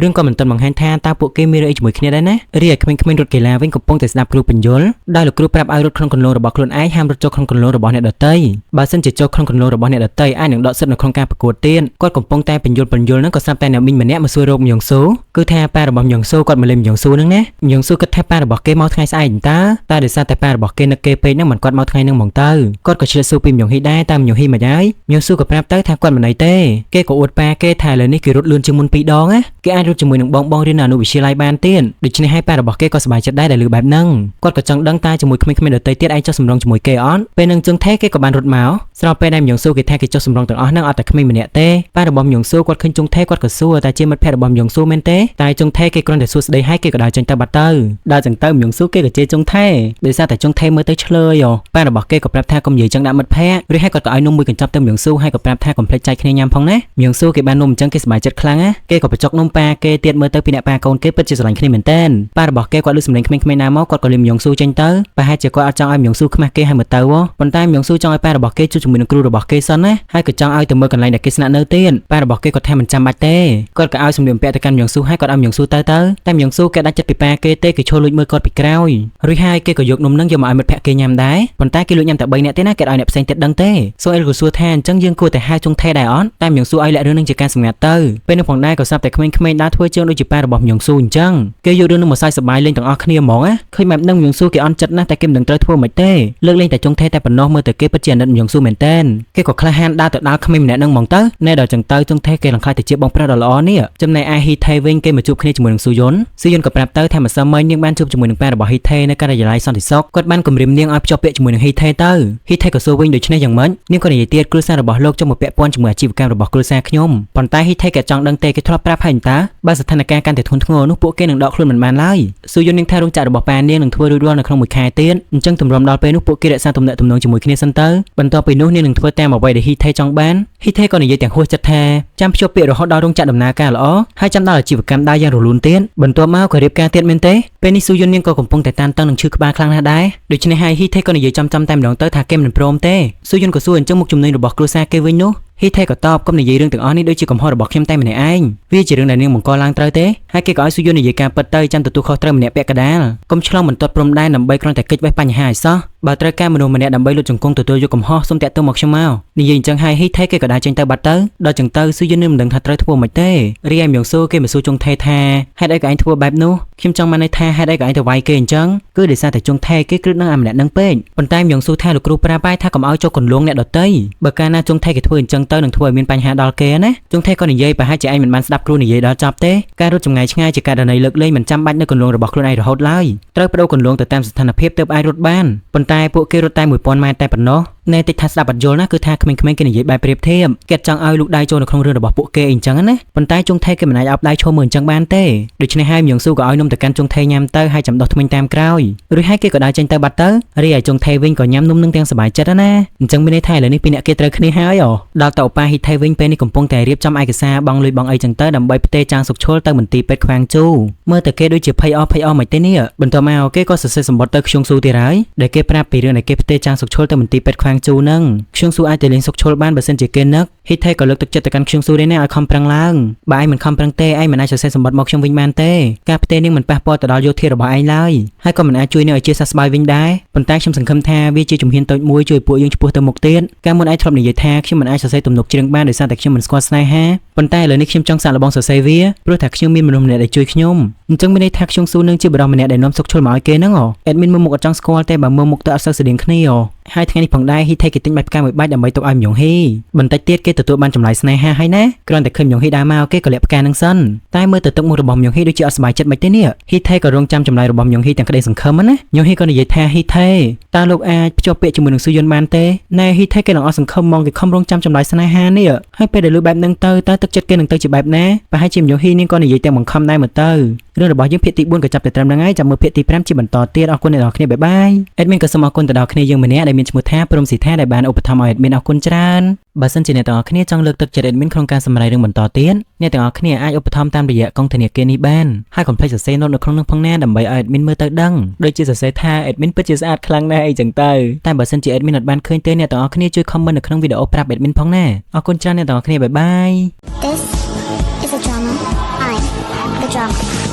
រឿងក៏មិនទាន់បង្ហាញថាតើពួកគេមានរឿងអីជាមួយគ្នាដែរណារីឯក្មេងៗរត់កីឡាវិញកំពុងតែស្ដាប់គ្រូបញ្យល់ដោយលោកគ្រូប្រាប់ឲ្យរត់ក្នុងគន្លងរបស់ខ្លួនឯងហាមរត់ចូលក្នុងគន្លងរបស់អ្នកដទៃបើសិនជាចូលក្នុងគន្លងរបស់អ្នកដទៃអាចនឹងដកសិទ្ធិនៅក្នុងការប្រកួតទៀតគាត់កំពុងតែបញ្យល់ហ្នឹងក៏ស្រាប់តែអ្នកមីងម្នាក់មកសួររកមយ៉ងស៊ូគឺថាប៉ារបស់មយ៉ងស៊ូគាត់មកលេងមយ៉ងស៊ូហ្នឹងណាមយ៉ងស៊ូគិតថាប៉ារបស់គេមកថ្ងៃស្អែកតែដោយសារតែប៉ារបស់គេនឹកគេពេកហ្នឹងមិនគាត់មកថ្ងៃហ្នឹងហ្មងទៅគាត់ក៏ឆ្លៀតស៊ូពីមយ៉ងហ៊ីដែរតែមយ៉ងហ៊ីមកហើយមយ៉ងស៊ូក៏ប្រាប់ទៅថាគាត់មិនអីទេគេក៏អួតប៉ាគេថាឥឡូវនេះគេរត់លឿនជាងមុន2ដងណាគេអាចរត់ជាមួយនឹងបងរៀននៅអនុវិទ្យាល័យបានទៀតដូច្នេះហើយប៉ារបស់គេក៏សប្បាយចិត្តដែរដែលឮបែបហ្នឹងគាត់ក៏ចង់ដឹងតែជាមួយក្មេងៗដទៃទៀតឯងចុះសម្រងជាមួយគេអត់ពេលនឹងជើងថេគេក៏បានរត់មកស្របពេលដែលមយ៉ងស៊ូគេថាគេចុះសម្រងទាំងអស់ហ្នឹងអត់តែក្មេងម្នាក់ទេប៉ារបស់មយ៉ងស៊ូគាត់ឃើញជុងថេគាត់ក៏សួរតែជាមិត្តភក្តិរបស់មយ៉ងស៊ូមែនទេតែជុងថេគេគ្រាន់តែសួរស្ដីហើយគេក៏ដើរចេញទៅបាត់ទៅដល់ចឹងទៅមយ៉ងស៊ូគេក៏ជេរជុងថេដោយសារតែជុងថេមើលទៅឆ្លើយប៉ារបស់គេក៏ប្រាប់ថាកុំនិយាយចឹងដាក់មិត្តភក្តិឬហើយគាត់ក៏ឲ្យនំមួយកញ្ចប់ទៅមយ៉ងស៊ូហើយក៏ប្រាប់ថាកុំភ្លេចចែកគ្នាញ៉ាំផងណាមយ៉ងស៊ូគេបាននំអញ្ចឹងគេសប្បាយចិត្តខ្លាំងណាគេក៏បញ្ចុកនំប៉ាគេទៀតមើលទៅពីអ្នកប៉ាកូនគេពិតជាស្រឡាញ់គ្នាមែនតើប៉ារបស់គេគាត់លឺសំឡេងក្មេងៗណាមកគាត់ក៏លាមមយ៉ងស៊ូចេញទៅប្រហែលជាគាត់អត់ចង់ឲ្យមយ៉ងស៊ូខ្មាស់គេហើយមើលទៅប៉ុន្តែមយ៉ងស៊ូចង់ឲ្យប៉ារបស់គេជួបជាមួយនឹងគ្រូរបស់គេសិនណាហើយក៏ចង់ឲ្យទៅមើលកន្លែងដែលគេស្នាក់នៅទៀតប៉ារបស់គេគាត់ថាមិនចាំបាច់ទេគាត់ក៏ឲ្យសម្លៀកបំពាក់ទៅកាន់មយ៉ងស៊ូហើយគាត់ឲ្យមយ៉ងស៊ូទៅតែមយ៉ងស៊ូគេដាច់ចិត្តពីប៉ាគេទេគេឈរលួចមើលគាត់ពីក្រោយរួចហើយគេក៏យកនំនឹងយកមកឲ្យមិត្តភក្តិគេញ៉ាំដែរប៉ុន្តែគេលួចញ៉ាំតែ3នាក់ទេណាគេឲ្យអ្នកផ្សេងទៀតដឹងទេសូអ៊ីលក៏សួរថាអញ្ចឹងយើងគួរតែហៅជុងថេដែរអត់តែមយ៉ងស៊ូឲ្យលាក់រឿងនឹងជាការសម្ងាត់ទៅពេលនោះផងដែរក៏ស្រាប់តែក្មេងៗដើរធ្វើជើងដូចជាប៉ារបស់មយ៉ងស៊ូអញ្ចឹងគេយករឿងនឹងមកសើចសប្បាយលេងទាំងអស់គ្នាហ្មងណាឃើញបែបហ្នឹងមយ៉ងស៊ូគេអន់ចិត្តណាស់តែគេមិនដឹងត្រូវធ្វើម៉េចទេលើកលែងតែជុងថេតែប៉ុណ្ណោះមើលទៅគេពិតជាអាណិតមយ៉ងស៊ូមែនតើគេក៏ក្លាហានដើរទៅដល់ក្មេងម្នាក់ហ្នឹងហ្មងទៅណែដល់ចឹងទៅជុងថេគេឡើងខ្លាចទៅជាបងប្រុសដ៏ល្អនេះចំណែកឯហ៊ីថេវិញគេមកជួបគ្នាជាមួយនឹងស៊ូយុនក៏ប្រាប់ទៅថាម្សិលមិញនាងបានជួបជាមួយនឹងប៉ារបស់ហ៊ីថេនៅការិយាល័យសន្តិសុខគាត់បានគម្រាមនាងឲ្យភ្ជាប់ពាក្យជាមួយនឹងហ៊ីថេទៅហ៊ីថេក៏សួរវិញដូច្នេះយ៉ាងម៉េចនាងក៏និយាយទៀតគ្រួសាររបស់លោកចង់មកពាក់ព័ន្ធជាមួយអាជីវកម្មរបស់គ្រួសារខ្ញុំប៉ុន្តែហ៊ីថេក៏ចង់ដឹងទេគេធ្លាប់ប្រាប់ហើយតើបើស្ថានភាពកាន់តែធ្ងន់ធ្ងរនោះពួកគេនឹងដកខ្លួនមិនបានឡើយស៊ូយុននាងថារោងចក្ររបស់ប៉ានាងនឹងធ្វើរួចរាល់នៅក្នុងមួយខែទៀតអញ្ចឹងទម្រាំដល់ពេលនោះពួកគេរក្សាទំនាក់ទំនងជាមួយគ្នាសិនទៅបន្ទាប់ពីនោះនាងនឹងធ្វើតាមអ្វីដែលហ៊ីថេចង់បានហ៊ីថេក៏និយាយទាំងហួសចិត្តថាចាំភ្ជាប់ពាក្យរហូតដល់រោងចក្រដំណើរការល្អហើយចាំដល់អាជីវកម្មដើរយ៉ាងរលូនទៀតបន្ទាប់មកក៏រៀបការទៀតមែនទេពេលនេះស៊ូយុននាងក៏កំពុងតែតានតឹងនឹងឈឺក្បាលខ្លាំងណាស់ដែរដូច្នេះហើយហ៊ីថេក៏និយាយចំតែម្ដងទៅថាគេមិនព្រមទេស៊ូយុនក៏សួរអញ្ចឹងមុខជំនាញរបស់គ្រួសារគេវិញនោះ ហ៊ីថេក៏តបកុំនិយាយរឿងទាំងអស់នេះដូចជាកំហុសរបស់ខ្ញុំតែម្នាក់ឯងវាជារឿងដែលនាងបង្កឡើងត្រូវទេហើយគេក៏ឲ្យស៊ូយុននិយាយការពិតទៅចាំទទួលខុសត្រូវម្នាក់ពាក់កណ្ដាលកុំឆ្លងបន្ទាត់ព្រំដែនដើម្បីគ្រាន់តែគេចវេះបញ្ហាឲ្យសោះបើត្រូវការមនុស្សម្នាក់ដើម្បីលុតជង្គង់ទទួលយកកំហុសសូមតាក់ទងមកខ្ញុំមកនិយាយអញ្ចឹងហើយហ៊ីថេគេក៏ដើរចេញទៅបាត់ទៅដល់ចឹងទៅស៊ូយុននឹងមិនដឹងថាត្រូវធ្វើម៉េចទេរីឯមៀងស៊ូគេមិនស៊ូចុងថេថាហេតុអីក៏ឯងធ្វើបែបនោះខ្ញុំចង់បានន័យថាហេតុអីក៏ឯងទៅវាយគេអញ្ចឹងគឺដោយសារតែចុងថេគេគ្រឹះនឹងអាម្នាក់នឹងពេកប៉ុន្តែមៀងស៊ូថាលោកគ្រូប្រាប់បាយថាកុំឲ្យចូលកន្លងអ្នកដទៃបើកាលណាចុងថេគេធ្វើអញ្ចឹងទៅនឹងធ្វើឲ្យមានបញ្ហាដល់គេណាចុងថេក៏និយាយប្រហែលជាឯងមិនបានស្ដាប់គ្រូនិយាយដល់ចប់ទេការរត់ចម្ងាយឆ្ងាយជាករណីលើកលែងមិនចាំបាច់នៅកន្លងរបស់ខ្លួនឯងរហូតឡើយត្រូវបដូរកន្លងទៅតាមស្ថានភាពទើបអាចរត់បានប៉ុន្តែពួកគេរត់តែ 1000 ម៉ែត្រតែប៉ុណ្ណោះណែតិចថាស្ដាប់អត់យល់ណាគឺថាក្មេងៗគេនិយាយបែបប្រៀបធៀបគេចង់ឲ្យលោកដៃចូលនៅក្នុងរឿងរបស់ពួកគេអីចឹងណាប៉ុន្តែចុងថេគេមិនអាចឲ្យដៃឈរមើលអញ្ចឹងបានទេដូច្នេះហើយមៀងស៊ូក៏ឲ្យនំទៅកាន់ចុងថេញ៉ាំទៅហើយចាំដោះថ្មិញតាមក្រោយរួចហើយគេក៏ដើរចេញទៅបាត់ទៅរីឯចុងថេវិញក៏ញ៉ាំនំនឹងទាំងសប្បាយចិត្តណាអញ្ចឹងមានន័យថាឥឡូវនេះពីរអ្នកគេត្រូវគ្នាហើយដល់តោប៉ាហ៊ីថេវិញពេលនេះកំពុងតែរៀបចំឯកសារបង់លុយបង់អីចឹងទៅដើម្បីផ្ទេរចាងសុកឈុលទៅមន្ទីរពេទ្យខ្វាងជូមើលតែគេដូចជាភ័យអស់មិនទេនេះបន្ទាប់មកគេក៏សរសេរសម្បត្តិទៅខ្ជុងស៊ូទៀតហើយដែលគេប្រាប់ពីរឿងដែលគេផ្ទេរចាងសុកឈុលទៅមន្ទីរពេទ្យខ្វាងជូនឹងខ្ជុងស៊ូអាចទៅលេងសុកឈុលបានបើសិនជាគេនឹកហ៊ីថេក៏លើកទឹកចិត្តទៅកាន់ខ្ជុងស៊ូដែរណាឲ្យខំប្រឹងឡើងបើឯងមិនខំប្រឹងទេឯងមិនអាចសរសេរសម្បត្តិមកខ្ញុំវិញបានទេការផ្ទេរនេះមិនប៉ះពាល់ទៅដល់យោធារបស់ឯងឡើយហើយក៏មិនអាចជួយនៅឲ្យជាសះស្បើយវិញដែរប៉ុន្តែខ្ញុំសង្ឃឹមថាវាជាជំហានតូចមួយជួយពួកយើងឆ្ពោះទៅមុខទៀតកាលមុនឯងធ្លាប់និយាយថាខ្ញុំមិនអាចសរសេរទំនុកច្រៀងបានដោយសារតែខ្ញុំមិនស្គាល់ស្នេហាប៉ុន្តែឥឡូវនេះខ្ញុំចង់សាកល្បងសរសេរវាព្រោះថាខ្ញុំមានមនុស្សម្នាក់ដែលជួយខ្ញុំអញ្ចឹងមានន័យថាខ្ជុងស៊ូនឹងជាបរិសម្នាក់ដែលនាំសុកឈុលមកឲ្យគេហ្នឹងអេដមីនមើលមុខអត់ចង់ស្គាល់ទេបើមើលមុខទៅអត់សូវស្តៀងគ្នាហើយថ្ងៃនេះផងដែរហ៊ីថេគេទិញបាយផ្កាមួយបាច់ដើម្បីទុកឲ្យមយ៉ងហ៊ីបន្តិចទៀតគេទទួលបានចម្លើយស្នេហាហើយណាគ្រាន់តែឃើញមយ៉ងហ៊ីដើរមកគេក៏លាក់ផ្កានឹងសិនតែមើលទៅទឹកមុខរបស់មយ៉ងហ៊ីដូចជាអត់សប្បាយចិត្តមិនទេនេះហ៊ីថេក៏រងចាំចម្លើយរបស់មយ៉ងហ៊ីទាំងក្តីសង្ឃឹមណាមយ៉ងហ៊ីក៏និយាយថាហ៊ីថេតើលោកអាចភ្ជាប់ពាក្យជាមួយនឹងស៊ូយុនបានទេណែហ៊ីថេគេនឹងអត់សង្ឃឹមហ្មងគេខំរងចាំចម្លើយស្នេហានេះហើយពេលដែលលើបែបហ្នឹងទៅតើទឹកចិត្តគេនឹងទៅជាបែបណាប្រហែលជាមយ៉ងហ៊ីនាងក៏និយាយទាំងបង្ខំដែរមើលទៅរឿងរបស់យើងភាគទី4ក៏ចាប់តែត្រឹមហ្នឹងហើយចាំមើលភាគទី5ជាបន្តទៀតអរគុណអ្នកនរគ្នាបាយបាយអេដមីនក៏សូមអរគុណទៅដល់គ្នាយើងម្នាក់ដែលមានឈ្មោះថាព្រំស៊ីថាដែលបានឧបត្ថម្ភឲ្យអេដមីនអរគុណច្រើនបើសិនជាអ្នកទាំងអស់គ្នាចង់លើកទឹកចិត្តអេដមីនក្នុងការសម្ដែងរឿងបន្តទៀតអ្នកទាំងអស់គ្នាអាចឧបត្ថម្ភតាមរយៈកងធនាគារនេះបានហើយកុំភ្លេចសរសេរណូតនៅក្នុងនោះផងណាដើម្បីឲ្យអេដមីនមើលទៅដឹងដូចជាសរសេរថាអេដមីនពិតជាស្អាតខ្លាំងណាស់អីចឹងទៅតែបើសិនជាអេដមីនអត់បានឃើញទេអ្នកទាំងអស់គ្នាជួយ comment នៅក្នុងវីដេអូប្រាប់អេដមីនផងណាអរគុណច្រើនអ្នកទាំងអស់គ្នាបាយបាយ This is a drama. I'm the drama.